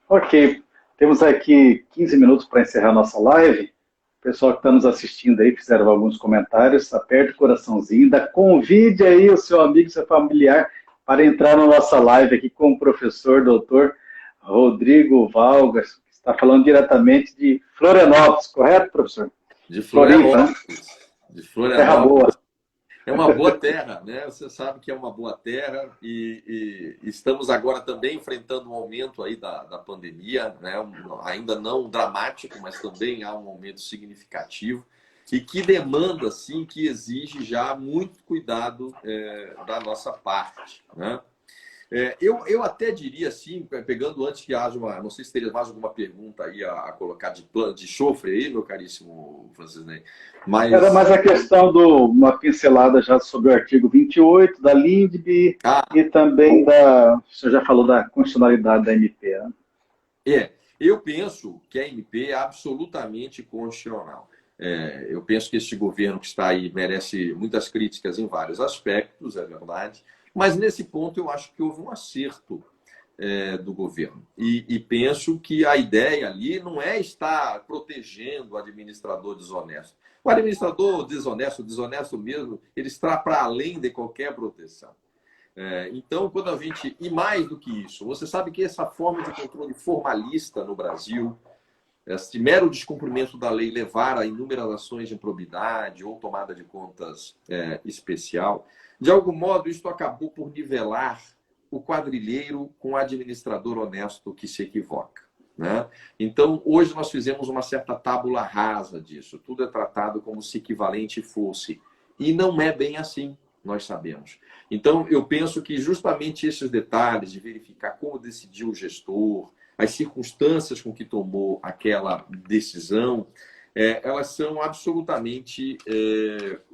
Ok. Temos aqui 15 minutos para encerrar a nossa live. O pessoal que está nos assistindo aí, fizeram alguns comentários, aperte o coraçãozinho, ainda convide aí o seu amigo, seu familiar, para entrar na nossa live aqui com o professor, doutor Rodrigo Valgas, que está falando diretamente de Florianópolis, correto, professor? De Florianópolis. Né? De Florianópolis. Terra boa. É uma boa terra, né? Você sabe que é uma boa terra e estamos agora também enfrentando um aumento aí da pandemia, né? Ainda não dramático, mas também há um aumento significativo e que demanda, sim, que exige já muito cuidado da nossa parte, né? Eu até diria assim, pegando antes que haja uma... Não sei se teria mais alguma pergunta aí a colocar de chofre aí, meu caríssimo Francisney. Mas... Era mais a questão uma pincelada já sobre o artigo 28 da LINDB e também o senhor já falou da constitucionalidade da MP, né? Eu penso que a MP é absolutamente constitucional. Eu penso que este governo que está aí merece muitas críticas em vários aspectos, é verdade, mas nesse ponto eu acho que houve um acerto do governo. E penso que a ideia ali não é estar protegendo o administrador desonesto. O administrador desonesto mesmo, ele está para além de qualquer proteção. Então, quando a gente... E mais do que isso, você sabe que essa forma de controle formalista no Brasil, esse mero descumprimento da lei levar a inúmeras ações de improbidade ou tomada de contas especial, de algum modo isso acabou por nivelar o quadrilheiro com o administrador honesto que se equivoca, né? Então, hoje nós fizemos uma certa tábula rasa disso. Tudo é tratado como se equivalente fosse. E não é bem assim, nós sabemos. Então, eu penso que justamente esses detalhes de verificar como decidiu o gestor, as circunstâncias com que tomou aquela decisão, elas são absolutamente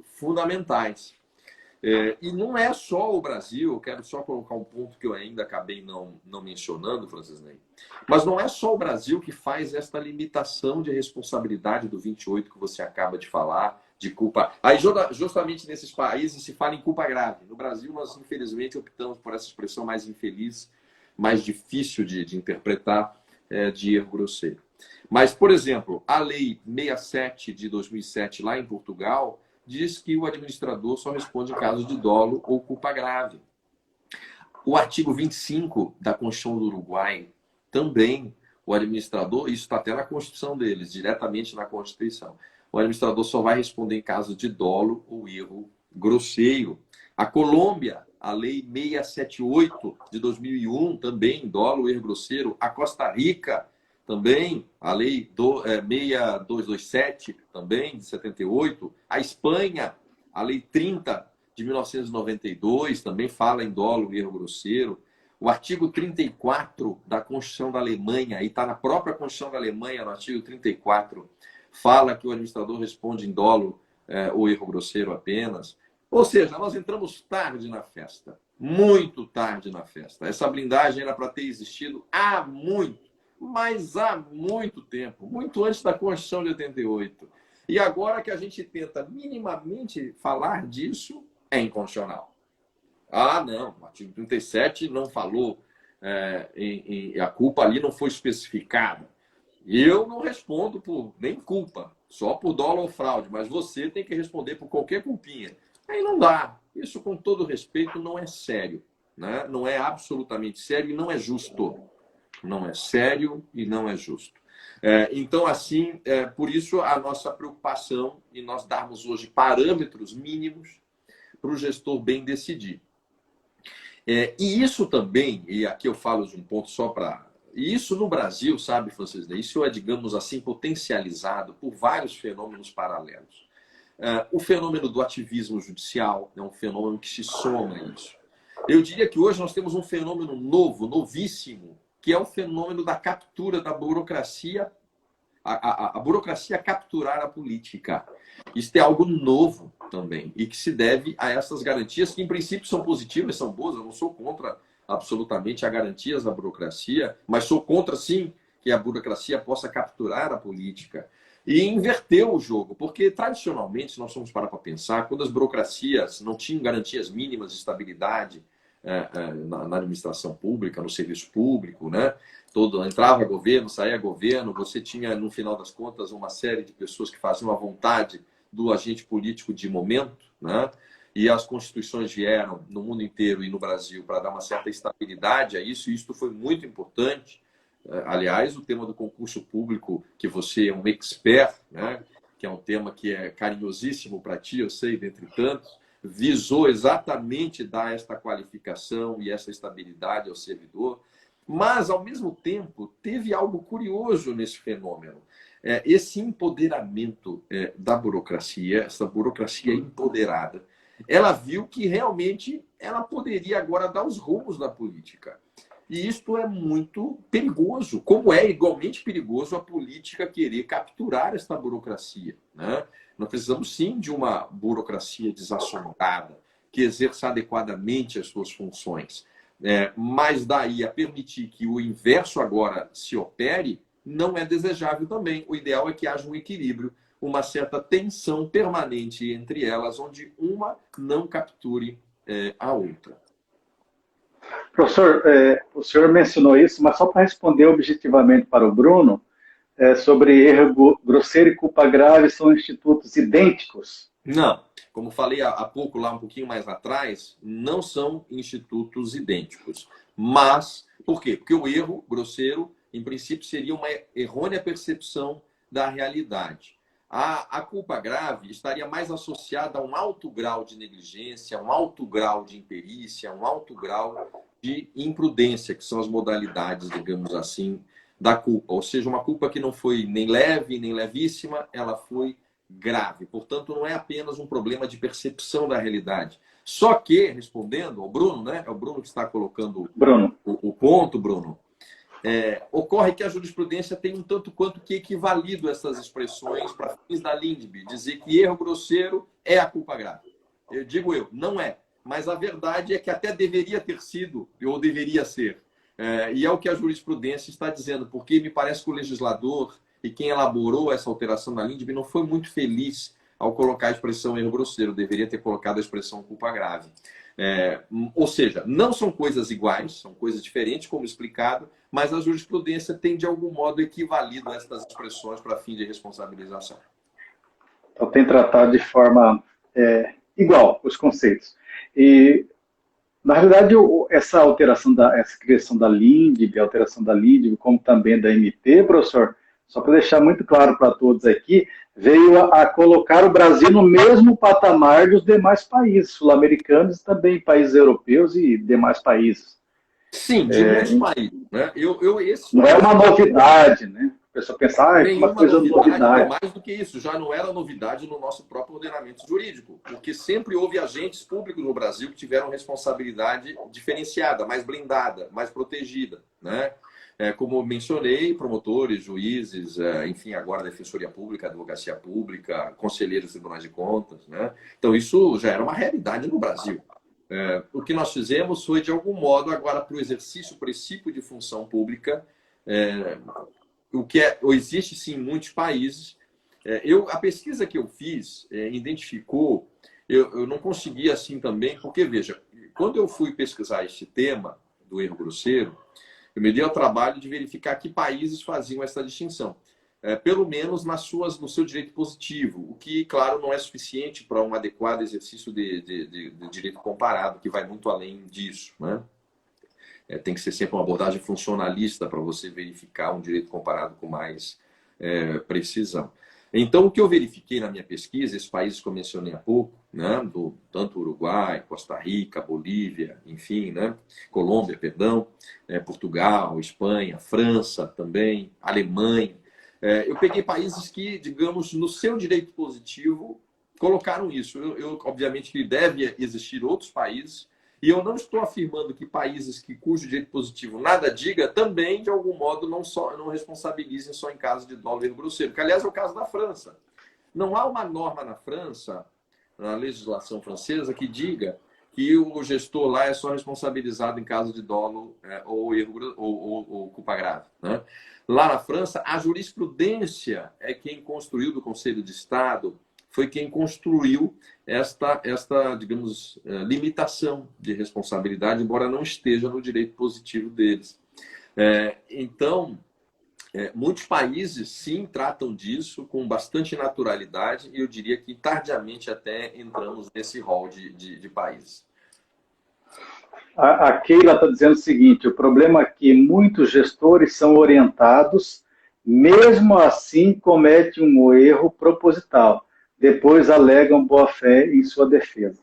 fundamentais. E não é só o Brasil, eu quero só colocar um ponto que eu ainda acabei não mencionando, Francis Ney, mas não é só o Brasil que faz esta limitação de responsabilidade do 28 que você acaba de falar, de culpa. Aí, justamente nesses países se fala em culpa grave. No Brasil, nós infelizmente optamos por essa expressão mais infeliz, mais difícil de interpretar, de erro grosseiro. Mas, por exemplo, a Lei 67 de 2007, lá em Portugal, diz que o administrador só responde em caso de dolo ou culpa grave. O artigo 25 da Constituição do Uruguai, também, o administrador, isso está até na Constituição deles, diretamente na Constituição, o administrador só vai responder em caso de dolo ou erro grosseiro. A Colômbia, a Lei 678 de 2001, também, dolo ou erro grosseiro. A Costa Rica, também, a Lei 6227, também, de 78. A Espanha, a Lei 30 de 1992, também fala em dolo e erro grosseiro. O artigo 34 da Constituição da Alemanha, e está na própria Constituição da Alemanha, no artigo 34, fala que o administrador responde em dolo ou erro grosseiro apenas. Ou seja, nós entramos tarde na festa, muito tarde na festa. Essa blindagem era para ter existido há muito, mas há muito tempo, muito antes da Constituição de 88. E agora que a gente tenta minimamente falar disso, é inconstitucional. Ah, não, o artigo 37 não falou, a culpa ali não foi especificada. Eu não respondo por nem culpa, só por dolo ou fraude, mas você tem que responder por qualquer culpinha. Aí não dá. Isso, com todo respeito, não é sério, né? Não é absolutamente sério e não é justo. Não é sério e não é justo. Então, assim, por isso a nossa preocupação em nós darmos hoje parâmetros mínimos para o gestor bem decidir. E isso também, e aqui eu falo de um ponto só para... E isso no Brasil, sabe, Francis, isso é, digamos assim, potencializado por vários fenômenos paralelos. O fenômeno do ativismo judicial é um fenômeno que se soma a isso. Eu diria que hoje nós temos um fenômeno novo, novíssimo, que é o fenômeno da captura da burocracia, a burocracia capturar a política. Isso é algo novo também, e que se deve a essas garantias, que em princípio são positivas, são boas. Eu não sou contra absolutamente as garantias da burocracia, mas sou contra, sim, que a burocracia possa capturar a política. E inverteu o jogo, porque tradicionalmente, se nós formos parar para pensar, quando as burocracias não tinham garantias mínimas de estabilidade na administração pública, no serviço público, né? Entrava governo, saía governo, você tinha, no final das contas, uma série de pessoas que faziam a vontade do agente político de momento, né? E as constituições vieram no mundo inteiro e no Brasil para dar uma certa estabilidade a isso, e isso foi muito importante. Aliás, o tema do concurso público, que você é um expert, né? Que é um tema que é carinhosíssimo para ti, eu sei, dentre tantos, visou exatamente dar esta qualificação e essa estabilidade ao servidor. Mas, ao mesmo tempo, teve algo curioso nesse fenômeno. Esse empoderamento da burocracia, essa burocracia empoderada, ela viu que realmente ela poderia agora dar os rumos da política. E isto é muito perigoso, como é igualmente perigoso a política querer capturar esta burocracia, né? Nós precisamos, sim, de uma burocracia desassombrada, que exerça adequadamente as suas funções. Mas daí a permitir que o inverso agora se opere, não é desejável também. O ideal é que haja um equilíbrio, uma certa tensão permanente entre elas, onde uma não capture a outra. Professor, o senhor mencionou isso, mas só para responder objetivamente para o Bruno, sobre erro grosseiro e culpa grave são institutos idênticos? Não. Como falei há pouco, lá um pouquinho mais atrás, não são institutos idênticos. Mas, por quê? Porque o erro grosseiro, em princípio, seria uma errônea percepção da realidade. A culpa grave estaria mais associada a um alto grau de negligência, um alto grau de imperícia, um alto grau de imprudência, que são as modalidades, digamos assim, da culpa. Ou seja, uma culpa que não foi nem leve, nem levíssima, ela foi grave. Portanto, não é apenas um problema de percepção da realidade. Só que, respondendo ao Bruno, né? É o Bruno que está colocando o ponto, Bruno. Ocorre que a jurisprudência tem um tanto quanto que equivalido essas expressões para fins da Lindbe. Dizer que erro grosseiro é a culpa grave. Eu digo não é. Mas a verdade é que até deveria ter sido, ou deveria ser. E é o que a jurisprudência está dizendo, porque me parece que o legislador e quem elaborou essa alteração da Lindbe não foi muito feliz ao colocar a expressão erro grosseiro. Deveria ter colocado a expressão culpa grave. Ou seja, não são coisas iguais, são coisas diferentes, como explicado, mas a jurisprudência tem, de algum modo, equivalido a estas expressões para fim de responsabilização. Então, tem tratado de forma igual os conceitos. E, na realidade, essa alteração, essa criação da Lindbe, a alteração da Lindbe, como também da MP, professor, só para deixar muito claro para todos aqui, veio a colocar o Brasil no mesmo patamar dos demais países sul-americanos, também países europeus e demais países. Sim, de muitos países. Né? Não é uma novidade, né? A pessoa pensa, é uma coisa novidade. Mais do que isso, já não era novidade no nosso próprio ordenamento jurídico, porque sempre houve agentes públicos no Brasil que tiveram responsabilidade diferenciada, mais blindada, mais protegida, né? Como mencionei, promotores, juízes, enfim, agora Defensoria Pública, Advocacia Pública, conselheiros de tribunais de contas, né? Então, isso já era uma realidade no Brasil. O que nós fizemos foi, de algum modo, agora para o exercício, princípio de função pública, o que existe, sim, em muitos países. A pesquisa que eu fiz identificou, eu não consegui assim também, porque, veja, quando eu fui pesquisar este tema do erro grosseiro, eu me dei ao trabalho de verificar que países faziam essa distinção, pelo menos no seu direito positivo, o que, claro, não é suficiente para um adequado exercício de direito comparado, que vai muito além disso, né? Tem que ser sempre uma abordagem funcionalista para você verificar um direito comparado com mais precisão. Então, o que eu verifiquei na minha pesquisa, esses países que eu mencionei há pouco, né, tanto Uruguai, Costa Rica, Bolívia, enfim, né, Colômbia, perdão, Portugal, Espanha, França também, Alemanha. Eu peguei países que, digamos, no seu direito positivo, colocaram isso. Obviamente, que deve existir outros países, e eu não estou afirmando que países cujo direito positivo nada diga, também, de algum modo, não responsabilizem só em caso de dolo e erro grosseiro, que, aliás, é o caso da França. Não há uma norma na França, na legislação francesa, que diga que o gestor lá é só responsabilizado em caso de dolo ou erro ou culpa grave, né? Lá na França, a jurisprudência é quem construiu, do Conselho de Estado, foi quem construiu esta digamos, limitação de responsabilidade, embora não esteja no direito positivo deles. Então, muitos países, sim, tratam disso com bastante naturalidade, e eu diria que tardiamente até entramos nesse rol de países. A Keila está dizendo o seguinte: o problema é que muitos gestores são orientados, mesmo assim cometem um erro proposital. Depois alegam boa-fé em sua defesa.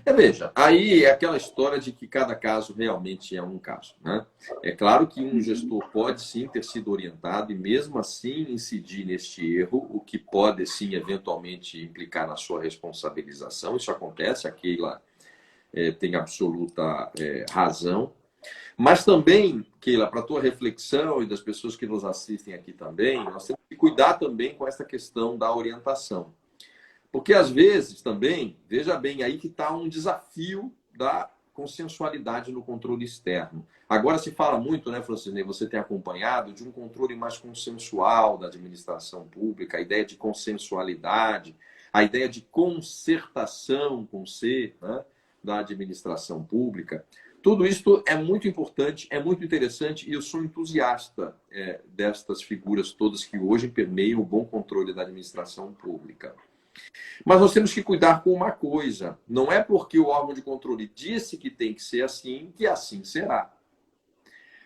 Veja, aí é aquela história de que cada caso realmente é um caso, né? É claro que um gestor pode sim ter sido orientado e mesmo assim incidir neste erro, o que pode sim eventualmente implicar na sua responsabilização. Isso acontece, a Keila tem absoluta razão. Mas também, Keila, para a tua reflexão e das pessoas que nos assistem aqui também, nós temos que cuidar também com essa questão da orientação. Porque, às vezes, também, veja bem, aí que está um desafio da consensualidade no controle externo. Agora se fala muito, né, Francisney, você tem acompanhado, de um controle mais consensual da administração pública, a ideia de consensualidade, a ideia de concertação com C, né, da administração pública. Tudo isso é muito importante, é muito interessante e eu sou entusiasta destas figuras todas que hoje permeiam o bom controle da administração pública. Mas nós temos que cuidar com uma coisa. Não é porque o órgão de controle disse que tem que ser assim, que assim será.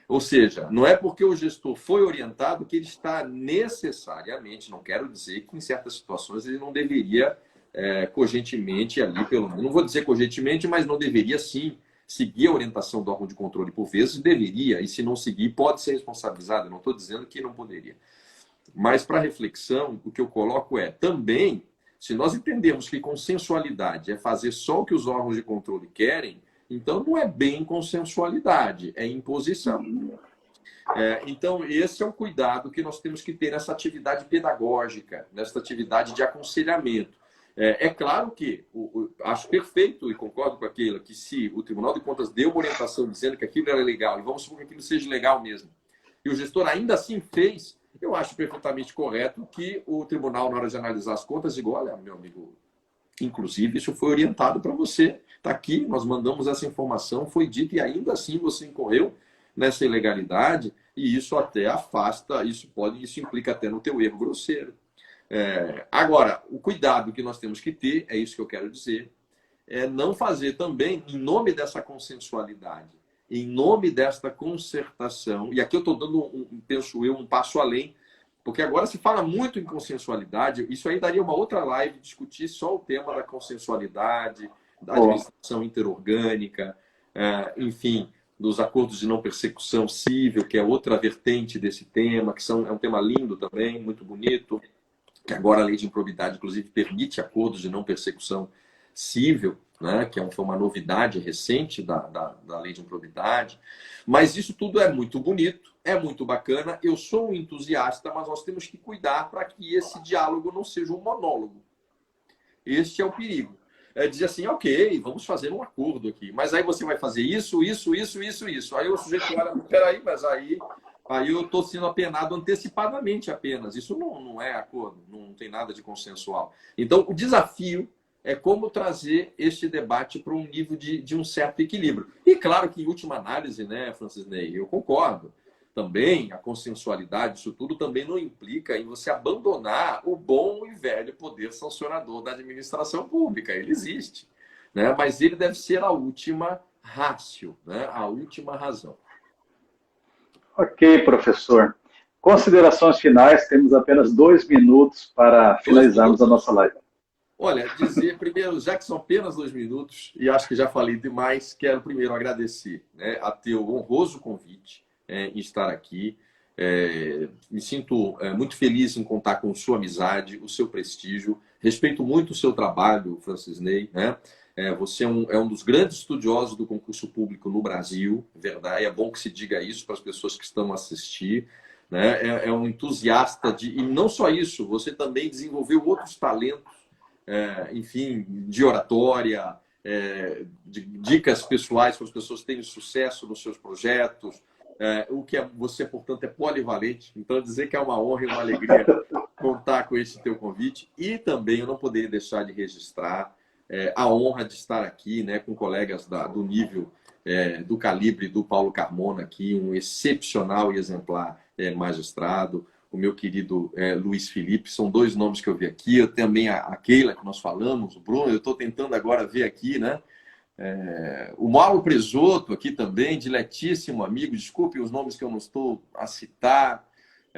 Ou seja, não é porque o gestor foi orientado que ele está necessariamente, não quero dizer que em certas situações ele não deveria cogentemente ali, pelo menos, não vou dizer cogentemente, mas não deveria sim seguir a orientação do órgão de controle por vezes, deveria, e se não seguir pode ser responsabilizado. Eu não estou dizendo que não poderia. Mas para reflexão, o que eu coloco é também, se nós entendermos que consensualidade é fazer só o que os órgãos de controle querem, então não é bem consensualidade, é imposição. Então, esse é o cuidado que nós temos que ter nessa atividade pedagógica, nessa atividade de aconselhamento. É claro que acho perfeito e concordo com aquilo que se o Tribunal de Contas deu uma orientação dizendo que aquilo era legal, e vamos supor que aquilo seja legal mesmo, e o gestor ainda assim fez, eu acho perfeitamente correto que o tribunal, na hora de analisar as contas, diga, olha, meu amigo, inclusive isso foi orientado para você, está aqui, nós mandamos essa informação, foi dito, e ainda assim você incorreu nessa ilegalidade, e isso até afasta, isso implica até no teu erro grosseiro. Agora, o cuidado que nós temos que ter, é isso que eu quero dizer, é não fazer também, em nome dessa consensualidade, em nome desta concertação, e aqui eu estou dando, penso eu, um passo além, porque agora se fala muito em consensualidade, isso aí daria uma outra live, discutir só o tema da consensualidade, da administração interorgânica, enfim, dos acordos de não persecução civil, que é outra vertente desse tema, que é um tema lindo também, muito bonito, que agora a lei de improbidade, inclusive, permite acordos de não persecução civil, né, que foi uma novidade recente da lei de improbidade. Mas isso tudo é muito bonito, é muito bacana. Eu sou um entusiasta, mas nós temos que cuidar para que esse diálogo não seja um monólogo. Este é o perigo. Dizer assim, ok, vamos fazer um acordo aqui. Mas aí você vai fazer isso, isso, isso, isso, isso. Aí o sujeito olha, peraí, mas aí eu estou sendo apenado antecipadamente apenas. Isso não é acordo, não tem nada de consensual. Então, o desafio é como trazer este debate para um nível de um certo equilíbrio. E claro que, em última análise, né, Francisney, eu concordo. Também a consensualidade, isso tudo também não implica em você abandonar o bom e velho poder sancionador da administração pública. Ele existe, né? Mas ele deve ser a última ratio, né? A última razão. Ok, professor. Considerações finais, temos apenas 2 minutos para finalizarmos a nossa live. Olha, dizer primeiro, já que são apenas 2 minutos, e acho que já falei demais, quero primeiro agradecer, né, a teu honroso convite em estar aqui. Me sinto muito feliz em contar com sua amizade, o seu prestígio. Respeito muito o seu trabalho, Francisney, né? Você é um dos grandes estudiosos do concurso público no Brasil, verdade? É bom que se diga isso para as pessoas que estão a assistir, né? É um entusiasta e não só isso, você também desenvolveu outros talentos, enfim, de oratória, de dicas pessoais para as pessoas terem sucesso nos seus projetos. Você, portanto, é polivalente. Então, dizer que é uma honra e uma alegria contar com esse teu convite. E também eu não poderia deixar de registrar a honra de estar aqui, né, com colegas do nível, do calibre do Paulo Carmona, aqui, um excepcional e exemplar magistrado, o meu querido Luiz Felipe, são 2 nomes que eu vi aqui. Eu também a Keila, que nós falamos, o Bruno, eu estou tentando agora ver aqui, né? O Mauro Presoto aqui também, diletíssimo amigo, desculpe os nomes que eu não estou a citar,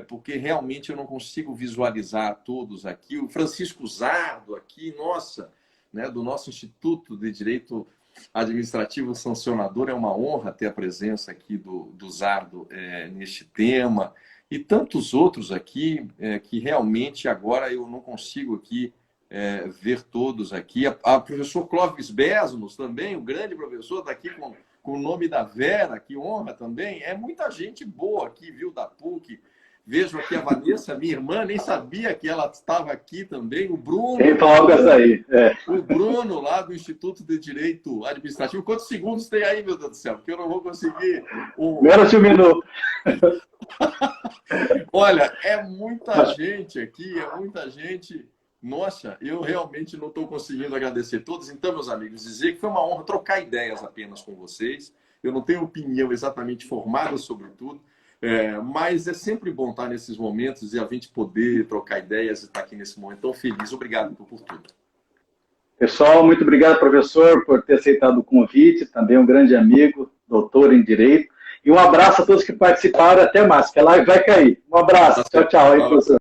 porque realmente eu não consigo visualizar todos aqui. O Francisco Zardo aqui, nossa, né, do nosso Instituto de Direito Administrativo Sancionador, é uma honra ter a presença aqui do Zardo neste tema, e tantos outros aqui que realmente agora eu não consigo aqui ver todos aqui. A professor Clóvis Besmos também, um grande professor, está aqui com o nome da Vera, que honra também. É muita gente boa aqui, viu, da PUC. Vejo aqui a Vanessa, minha irmã, nem sabia que ela estava aqui também. O Bruno. Quem falou aí? O Bruno, lá do Instituto de Direito Administrativo. Quantos segundos tem aí, meu Deus do céu? Porque eu não vou conseguir. Menos de um minuto. Olha, é muita gente aqui, é muita gente. Nossa, eu realmente não estou conseguindo agradecer todos. Então, meus amigos, dizer que foi uma honra trocar ideias apenas com vocês. Eu não tenho opinião exatamente formada sobre tudo. Mas é sempre bom estar nesses momentos e a gente poder trocar ideias e estar aqui nesse momento tão feliz. Obrigado por tudo. Pessoal, muito obrigado, professor, por ter aceitado o convite. Também um grande amigo, doutor em Direito. E um abraço a todos que participaram. Até mais, que a live vai cair. Um abraço. Tchau, tchau aí, professor.